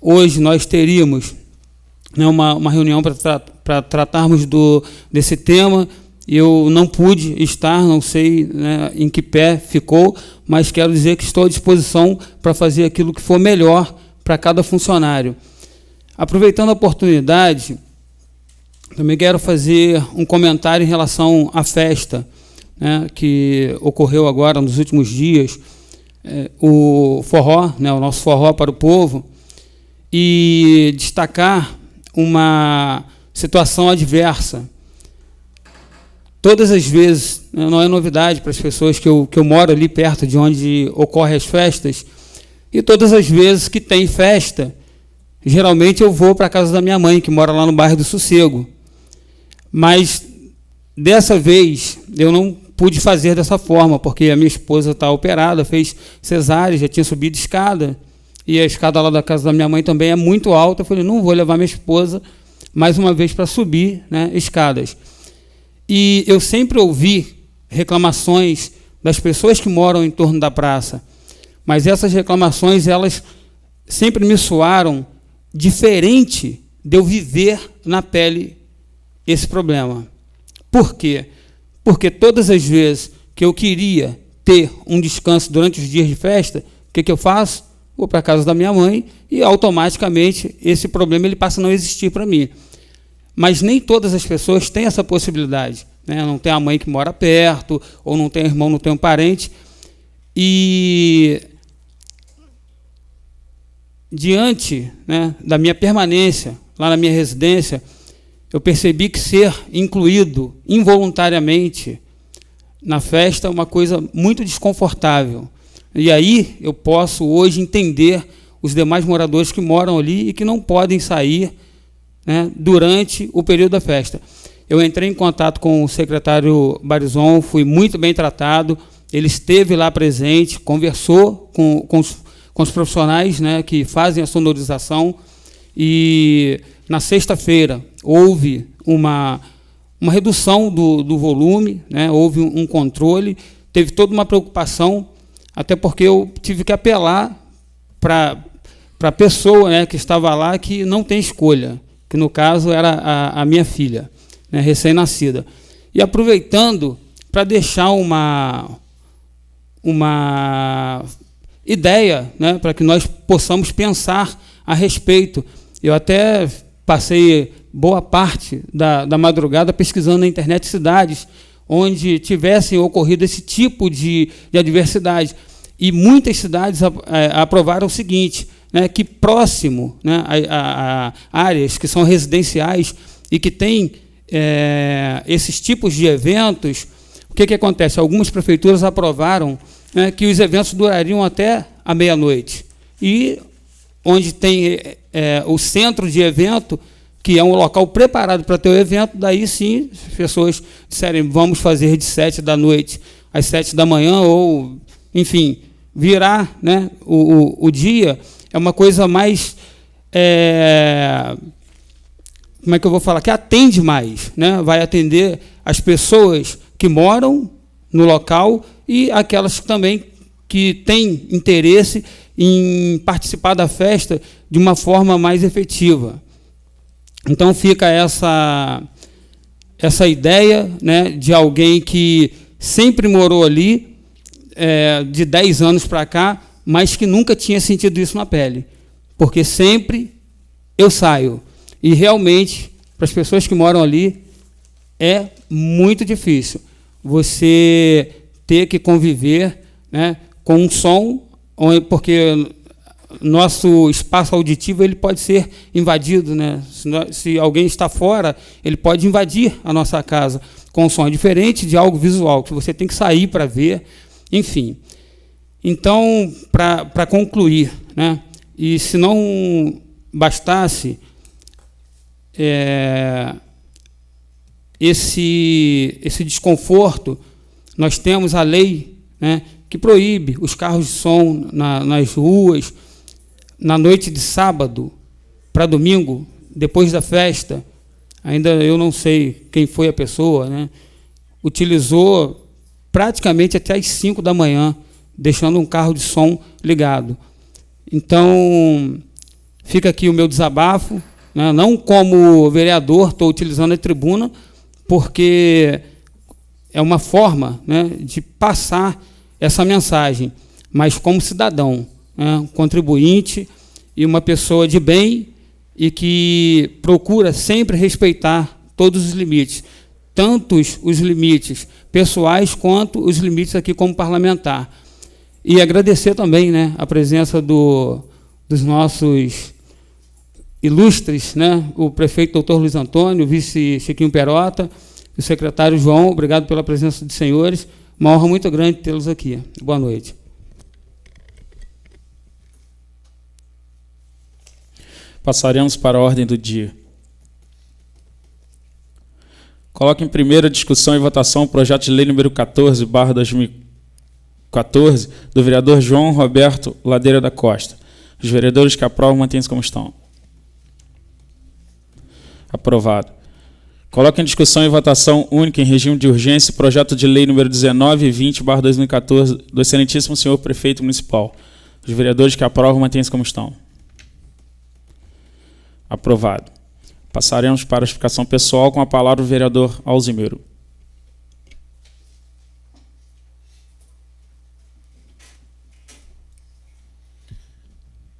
hoje nós teríamos, né, uma reunião para tratarmos desse tema. Eu não pude estar, não sei, né, em que pé ficou, mas quero dizer que estou à disposição para fazer aquilo que for melhor para cada funcionário. Aproveitando a oportunidade, também quero fazer um comentário em relação à festa, né, que ocorreu agora nos últimos dias, o forró, né, o nosso forró para o povo, e destacar uma situação adversa. Todas as vezes, não é novidade para as pessoas que eu moro ali perto de onde ocorrem as festas, e todas as vezes que tem festa, geralmente eu vou para a casa da minha mãe, que mora lá no bairro do Sossego. Mas, dessa vez, eu não pude fazer dessa forma, porque a minha esposa está operada, fez cesárea, já tinha subido escada, e a escada lá da casa da minha mãe também é muito alta. Eu falei, não vou levar minha esposa mais uma vez para subir, né, escadas. E eu sempre ouvi reclamações das pessoas que moram em torno da praça, mas essas reclamações, elas sempre me soaram diferente de eu viver na pele esse problema. Por quê? Porque todas as vezes que eu queria ter um descanso durante os dias de festa, o que eu faço? Vou para a casa da minha mãe e automaticamente esse problema ele passa a não existir para mim. Mas nem todas as pessoas têm essa possibilidade, né? Não tem a mãe que mora perto, ou não tem irmão, não tem um parente. E, diante, né, da minha permanência lá na minha residência, eu percebi que ser incluído involuntariamente na festa é uma coisa muito desconfortável. E aí eu posso hoje entender os demais moradores que moram ali e que não podem sair, né, durante o período da festa. Eu entrei em contato com o secretário Barizon, fui muito bem tratado, ele esteve lá presente, conversou com os profissionais, né, que fazem a sonorização, e na sexta-feira houve uma redução do volume, né? Houve um controle, teve toda uma preocupação, até porque eu tive que apelar para a pessoa, né, que estava lá, que não tem escolha, que no caso era a minha filha, né, recém-nascida. E aproveitando para deixar uma ideia, né, para que nós possamos pensar a respeito. Eu até passei boa parte da madrugada pesquisando na internet cidades onde tivessem ocorrido esse tipo de adversidade. E muitas cidades aprovaram o seguinte, né, que próximo, né, a áreas que são residenciais e que têm esses tipos de eventos, o que acontece? Algumas prefeituras aprovaram, né, que os eventos durariam até a meia-noite. E onde tem o centro de evento, que é um local preparado para ter o evento, daí sim as pessoas disserem, vamos fazer de 7 da noite às 7 da manhã, ou, enfim, virar, né, o dia, é uma coisa mais, como é que eu vou falar, que atende mais, né, vai atender as pessoas que moram no local e aquelas também que têm interesse em participar da festa de uma forma mais efetiva. Então fica essa ideia, né, de alguém que sempre morou ali, de 10 anos para cá, mas que nunca tinha sentido isso na pele. Porque sempre eu saio. E realmente, para as pessoas que moram ali, é muito difícil você ter que conviver, né, com um som, porque nosso espaço auditivo ele pode ser invadido, né? Se alguém está fora, ele pode invadir a nossa casa com um som diferente de algo visual, que você tem que sair para ver, enfim. Então, para concluir, né? E se não bastasse esse desconforto, nós temos a lei, né, que proíbe os carros de som nas ruas, na noite de sábado para domingo, depois da festa. Ainda eu não sei quem foi a pessoa, né, utilizou praticamente até às 5 da manhã, deixando um carro de som ligado. Então, fica aqui o meu desabafo, né, não como vereador, estou utilizando a tribuna, porque é uma forma, né, de passar essa mensagem, mas como cidadão, né, um contribuinte e uma pessoa de bem e que procura sempre respeitar todos os limites, tanto os limites pessoais quanto os limites aqui como parlamentar. E agradecer também, né, a presença dos nossos ilustres, né, o prefeito doutor Luiz Antônio, o vice Chiquinho Perota, o secretário João, obrigado pela presença dos senhores. Uma honra muito grande tê-los aqui. Boa noite. Passaremos para a ordem do dia. Coloque em primeira discussão e votação o projeto de lei número 14/2014, do vereador João Roberto Ladeira da Costa. Os vereadores que aprovam, mantêm-se como estão. Aprovado. Coloque em discussão e votação única em regime de urgência o projeto de lei número 19/20/2014 do excelentíssimo senhor prefeito municipal. Os vereadores que aprovam, mantêm-se como estão. Aprovado. Passaremos para a explicação pessoal com a palavra o vereador Alzimiro.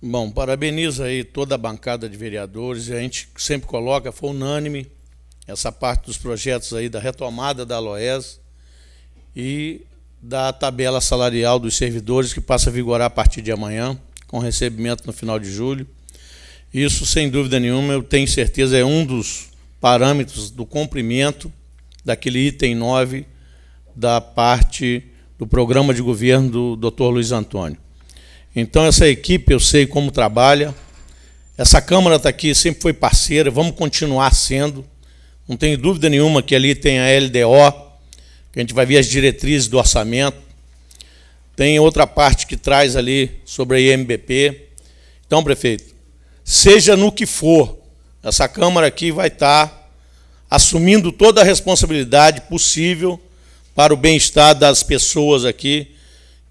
Bom, parabenizo aí toda a bancada de vereadores, a gente sempre coloca, foi unânime, essa parte dos projetos aí da retomada da Aloes e da tabela salarial dos servidores que passa a vigorar a partir de amanhã, com recebimento no final de julho. Isso, sem dúvida nenhuma, eu tenho certeza, é um dos parâmetros do cumprimento daquele item 9 da parte do programa de governo do Dr. Luiz Antônio. Então, essa equipe, eu sei como trabalha, essa Câmara está aqui, sempre foi parceira, vamos continuar sendo. Não tenho dúvida nenhuma que ali tem a LDO, que a gente vai ver as diretrizes do orçamento. Tem outra parte que traz ali sobre a IMBP. Então, prefeito, seja no que for, essa Câmara aqui vai estar assumindo toda a responsabilidade possível para o bem-estar das pessoas aqui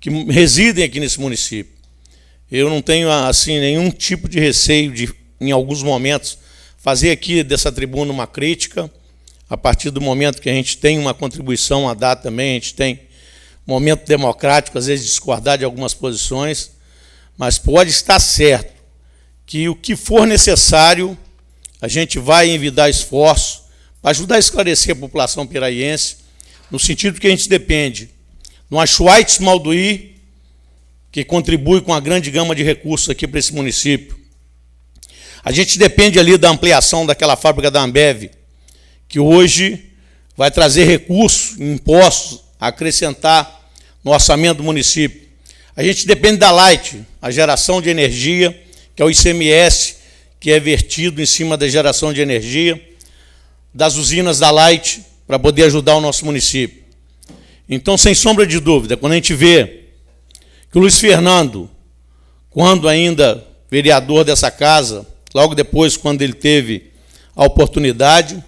que residem aqui nesse município. Eu não tenho assim nenhum tipo de receio de, em alguns momentos, fazer aqui dessa tribuna uma crítica. A partir do momento que a gente tem uma contribuição a dar também, a gente tem momento democrático, às vezes discordar de algumas posições, mas pode estar certo que o que for necessário, a gente vai envidar esforço para ajudar a esclarecer a população piraiense, no sentido que a gente depende de uma Schweitz Malduí, que contribui com a grande gama de recursos aqui para esse município. A gente depende ali da ampliação daquela fábrica da Ambev, que hoje vai trazer recursos, impostos, a acrescentar no orçamento do município. A gente depende da Light, a geração de energia, que é o ICMS, que é vertido em cima da geração de energia, das usinas da Light, para poder ajudar o nosso município. Então, sem sombra de dúvida, quando a gente vê que o Luiz Fernando, quando ainda vereador dessa casa, logo depois, quando ele teve a oportunidade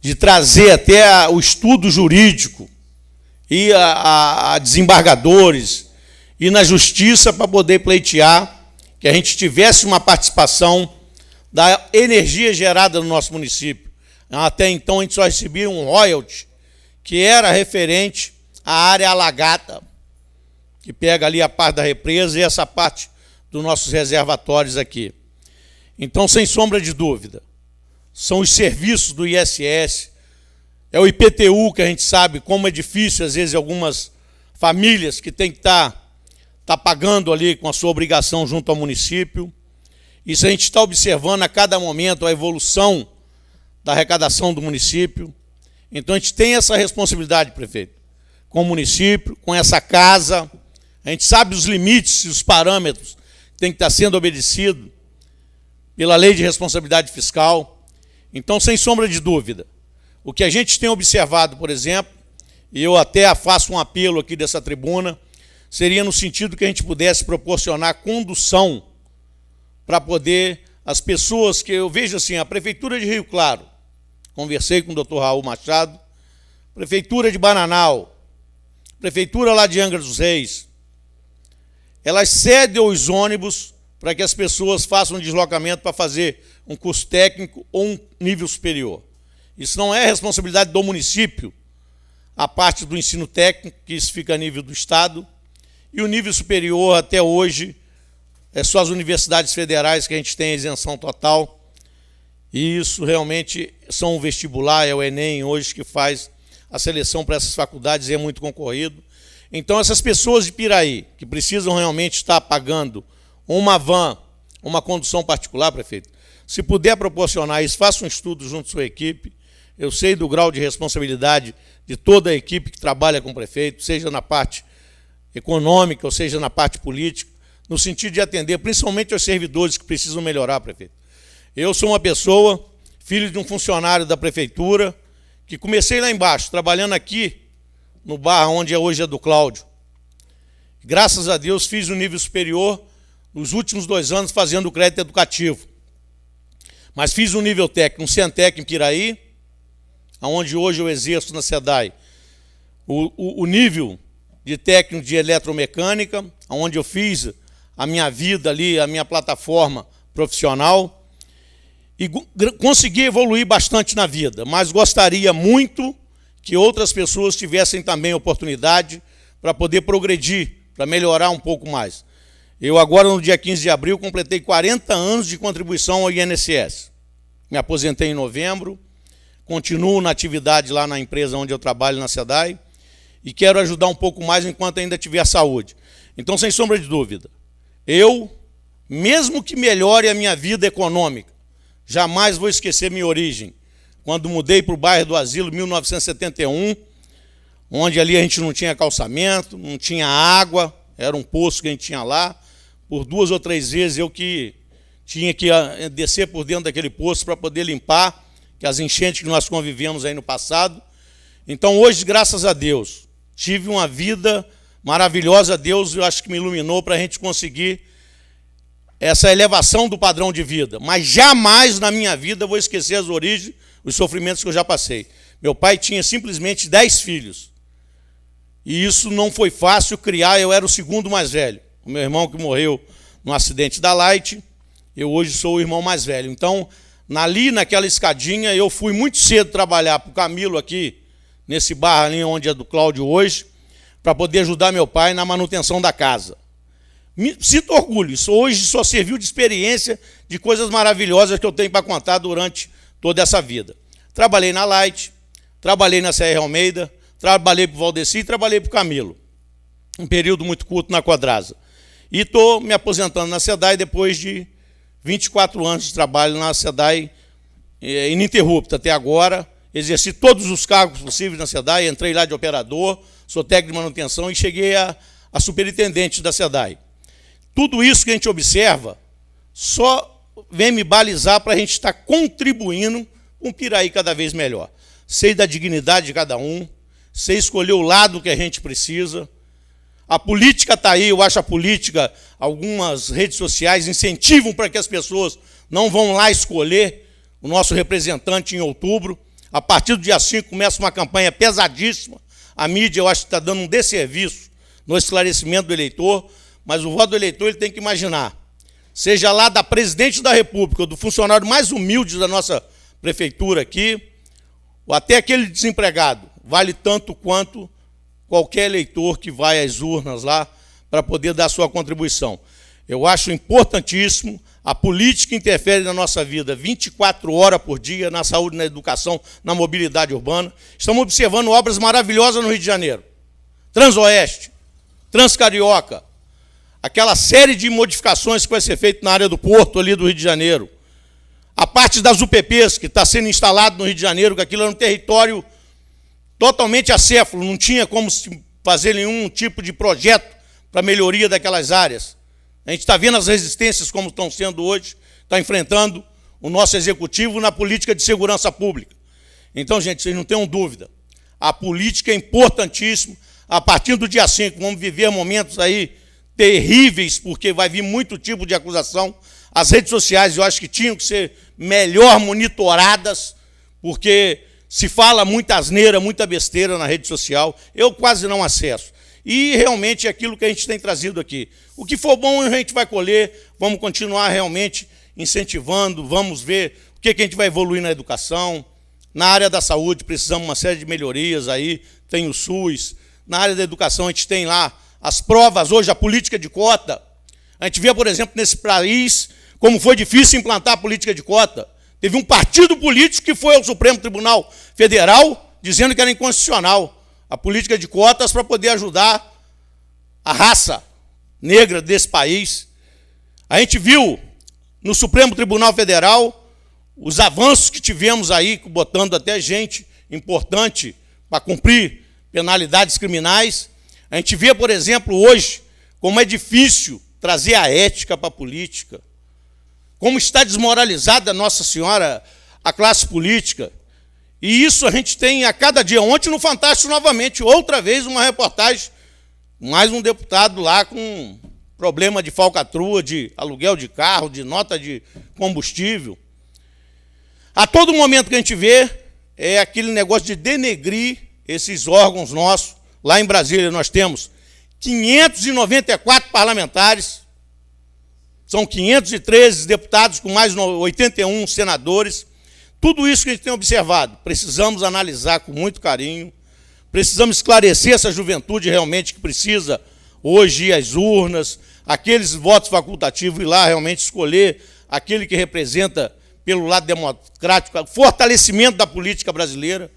de trazer até o estudo jurídico e a desembargadores e na justiça para poder pleitear que a gente tivesse uma participação da energia gerada no nosso município. Até então, a gente só recebia um royalty, que era referente à área alagada, que pega ali a parte da represa e essa parte dos nossos reservatórios aqui. Então, sem sombra de dúvida, são os serviços do ISS, é o IPTU, que a gente sabe como é difícil, às vezes, algumas famílias que têm que estar pagando ali com a sua obrigação junto ao município. Isso a gente está observando a cada momento a evolução da arrecadação do município. Então, a gente tem essa responsabilidade, prefeito, com o município, com essa casa. A gente sabe os limites e os parâmetros que tem que estar sendo obedecido pela lei de responsabilidade fiscal. Então, sem sombra de dúvida, o que a gente tem observado, por exemplo, e eu até faço um apelo aqui dessa tribuna, seria no sentido que a gente pudesse proporcionar condução para poder as pessoas que eu vejo assim, a Prefeitura de Rio Claro, conversei com o Dr. Raul Machado, Prefeitura de Bananal, Prefeitura lá de Angra dos Reis, elas cedem os ônibus para que as pessoas façam um deslocamento para fazer um curso técnico ou um nível superior. Isso não é responsabilidade do município, a parte do ensino técnico, que isso fica a nível do Estado, e o nível superior, até hoje, é só as universidades federais que a gente tem a isenção total, e isso realmente são o vestibular, é o Enem hoje que faz a seleção para essas faculdades e é muito concorrido. Então, essas pessoas de Piraí, que precisam realmente estar pagando uma van, uma condução particular, prefeito, se puder proporcionar isso, faça um estudo junto à sua equipe. Eu sei do grau de responsabilidade de toda a equipe que trabalha com o prefeito, seja na parte econômica ou seja na parte política, no sentido de atender principalmente aos servidores que precisam melhorar, prefeito. Eu sou uma pessoa, filho de um funcionário da prefeitura, que comecei lá embaixo, trabalhando aqui no bar onde hoje é do Cláudio. Graças a Deus fiz o nível superior nos últimos 2 anos fazendo o crédito educativo. Mas fiz um nível técnico, um Cientec em Piraí, onde hoje eu exerço na SEDAI, o nível de técnico de eletromecânica, onde eu fiz a minha vida ali, a minha plataforma profissional, e consegui evoluir bastante na vida, mas gostaria muito que outras pessoas tivessem também oportunidade para poder progredir, para melhorar um pouco mais. Eu agora, no dia 15 de abril, completei 40 anos de contribuição ao INSS. Me aposentei em novembro, continuo na atividade lá na empresa onde eu trabalho, na SEDAI, e quero ajudar um pouco mais enquanto ainda tiver saúde. Então, sem sombra de dúvida, eu, mesmo que melhore a minha vida econômica, jamais vou esquecer minha origem. Quando mudei para o bairro do Asilo, em 1971, onde ali a gente não tinha calçamento, não tinha água, era um poço que a gente tinha lá. Por 2 ou 3 vezes eu que tinha que descer por dentro daquele poço para poder limpar, que as enchentes que nós convivemos aí no passado. Então, hoje, graças a Deus, tive uma vida maravilhosa. Deus, eu acho que me iluminou para a gente conseguir essa elevação do padrão de vida, mas jamais na minha vida vou esquecer as origens, os sofrimentos que eu já passei. Meu pai tinha simplesmente 10 filhos. E isso não foi fácil criar, eu era o segundo mais velho. O meu irmão que morreu no acidente da Light, eu hoje sou o irmão mais velho. Então, naquela escadinha, eu fui muito cedo trabalhar para o Camilo aqui, nesse bar ali onde é do Cláudio hoje, para poder ajudar meu pai na manutenção da casa. Me sinto orgulho, isso hoje só serviu de experiência de coisas maravilhosas que eu tenho para contar durante toda essa vida. Trabalhei na Light, trabalhei na CR Almeida, trabalhei para o Valdeci e trabalhei para o Camilo. Um período muito curto na Quadrasa. E estou me aposentando na SEDAI depois de 24 anos de trabalho na SEDAI ininterrupta até agora. Exerci todos os cargos possíveis na SEDAI, entrei lá de operador, sou técnico de manutenção e cheguei a superintendente da SEDAI. Tudo isso que a gente observa só vem me balizar para a gente estar contribuindo com um Piraí cada vez melhor. Sei da dignidade de cada um, sei escolher o lado que a gente precisa. A política está aí, eu acho a política, algumas redes sociais incentivam para que as pessoas não vão lá escolher o nosso representante em outubro. A partir do dia 5 começa uma campanha pesadíssima. A mídia, eu acho que está dando um desserviço no esclarecimento do eleitor, mas o voto do eleitor ele tem que imaginar, seja lá da presidente da República, ou do funcionário mais humilde da nossa prefeitura aqui, ou até aquele desempregado, vale tanto quanto qualquer eleitor que vai às urnas lá para poder dar sua contribuição. Eu acho importantíssimo, a política interfere na nossa vida 24 horas por dia, na saúde, na educação, na mobilidade urbana. Estamos observando obras maravilhosas no Rio de Janeiro. Transoeste, Transcarioca, aquela série de modificações que vai ser feita na área do porto ali do Rio de Janeiro. A parte das UPPs, que está sendo instalado no Rio de Janeiro, que aquilo era um território totalmente acéfalo, não tinha como fazer nenhum tipo de projeto para melhoria daquelas áreas. A gente está vendo as resistências como estão sendo hoje, está enfrentando o nosso executivo na política de segurança pública. Então, gente, vocês não tenham dúvida, a política é importantíssima. A partir do dia 5, vamos viver momentos aí terríveis, porque vai vir muito tipo de acusação. As redes sociais, eu acho que tinham que ser melhor monitoradas, porque se fala muita asneira, muita besteira na rede social. Eu quase não acesso. E realmente é aquilo que a gente tem trazido aqui. O que for bom a gente vai colher, vamos continuar realmente incentivando, vamos ver o que a gente vai evoluir na educação. Na área da saúde precisamos de uma série de melhorias aí, tem o SUS. Na área da educação a gente tem lá as provas, hoje a política de cota. A gente vê, por exemplo, nesse país, como foi difícil implantar a política de cota. Teve um partido político que foi ao Supremo Tribunal Federal dizendo que era inconstitucional a política de cotas para poder ajudar a raça negra desse país. A gente viu no Supremo Tribunal Federal os avanços que tivemos aí, botando até gente importante para cumprir penalidades criminais. A gente vê, por exemplo, hoje, como é difícil trazer a ética para a política, como está desmoralizada, Nossa Senhora, a classe política. E isso a gente tem a cada dia. Ontem no Fantástico, novamente, outra vez uma reportagem, mais um deputado lá com problema de falcatrua, de aluguel de carro, de nota de combustível. A todo momento que a gente vê é aquele negócio de denegrir esses órgãos nossos. Lá em Brasília nós temos 594 parlamentares, são 513 deputados com mais 81 senadores. Tudo isso que a gente tem observado, precisamos analisar com muito carinho, precisamos esclarecer essa juventude realmente que precisa hoje ir às urnas, aqueles votos facultativos, ir lá realmente escolher aquele que representa pelo lado democrático, fortalecimento da política brasileira.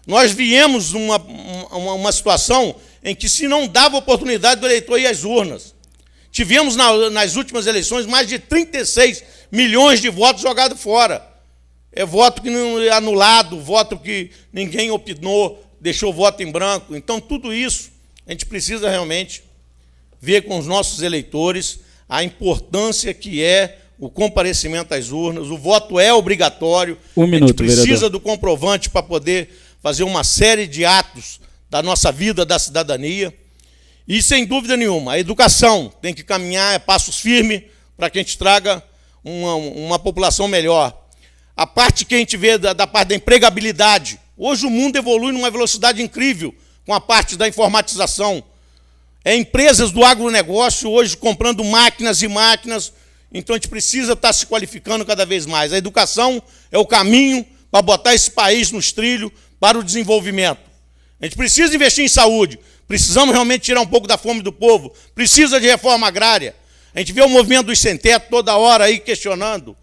Nós viemos uma situação em que se não dava oportunidade do eleitor ir às urnas. Tivemos nas últimas eleições mais de 36 milhões de votos jogados fora. É voto que não é anulado, voto que ninguém opinou, deixou voto em branco. Então, tudo isso a gente precisa realmente ver com os nossos eleitores a importância que é o comparecimento às urnas. O voto é obrigatório. Um minuto, a gente precisa, vereador, do comprovante para poder fazer uma série de atos da nossa vida, da cidadania. E, sem dúvida nenhuma, a educação tem que caminhar a passos firmes para que a gente traga uma população melhor. A parte que a gente vê da parte da empregabilidade. Hoje o mundo evolui numa velocidade incrível com a parte da informatização. Empresas do agronegócio hoje comprando máquinas e máquinas. Então a gente precisa estar se qualificando cada vez mais. A educação é o caminho para botar esse país nos trilhos para o desenvolvimento. A gente precisa investir em saúde. Precisamos realmente tirar um pouco da fome do povo. Precisa de reforma agrária. A gente vê o movimento dos sem-teto toda hora aí questionando.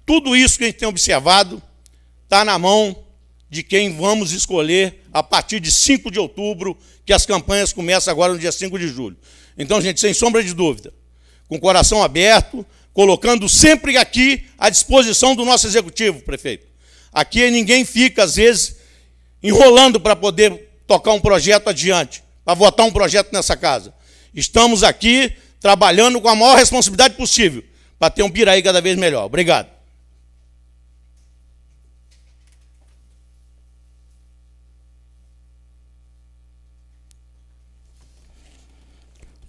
Tudo isso que a gente tem observado está na mão de quem vamos escolher a partir de 5 de outubro, que as campanhas começam agora no dia 5 de julho. Então, gente, sem sombra de dúvida, com o coração aberto, colocando sempre aqui à disposição do nosso executivo, prefeito. Aqui ninguém fica, às vezes, enrolando para poder tocar um projeto adiante, para votar um projeto nessa casa. Estamos aqui trabalhando com a maior responsabilidade possível para ter um Piraí cada vez melhor. Obrigado.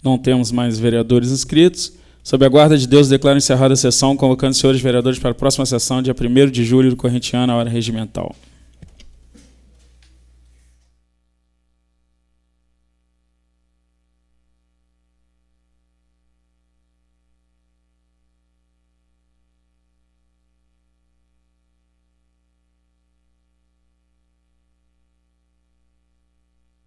Não temos mais vereadores inscritos. Sob a guarda de Deus, declaro encerrada a sessão, convocando os senhores vereadores para a próxima sessão, dia 1º de julho do corrente ano, à hora regimental.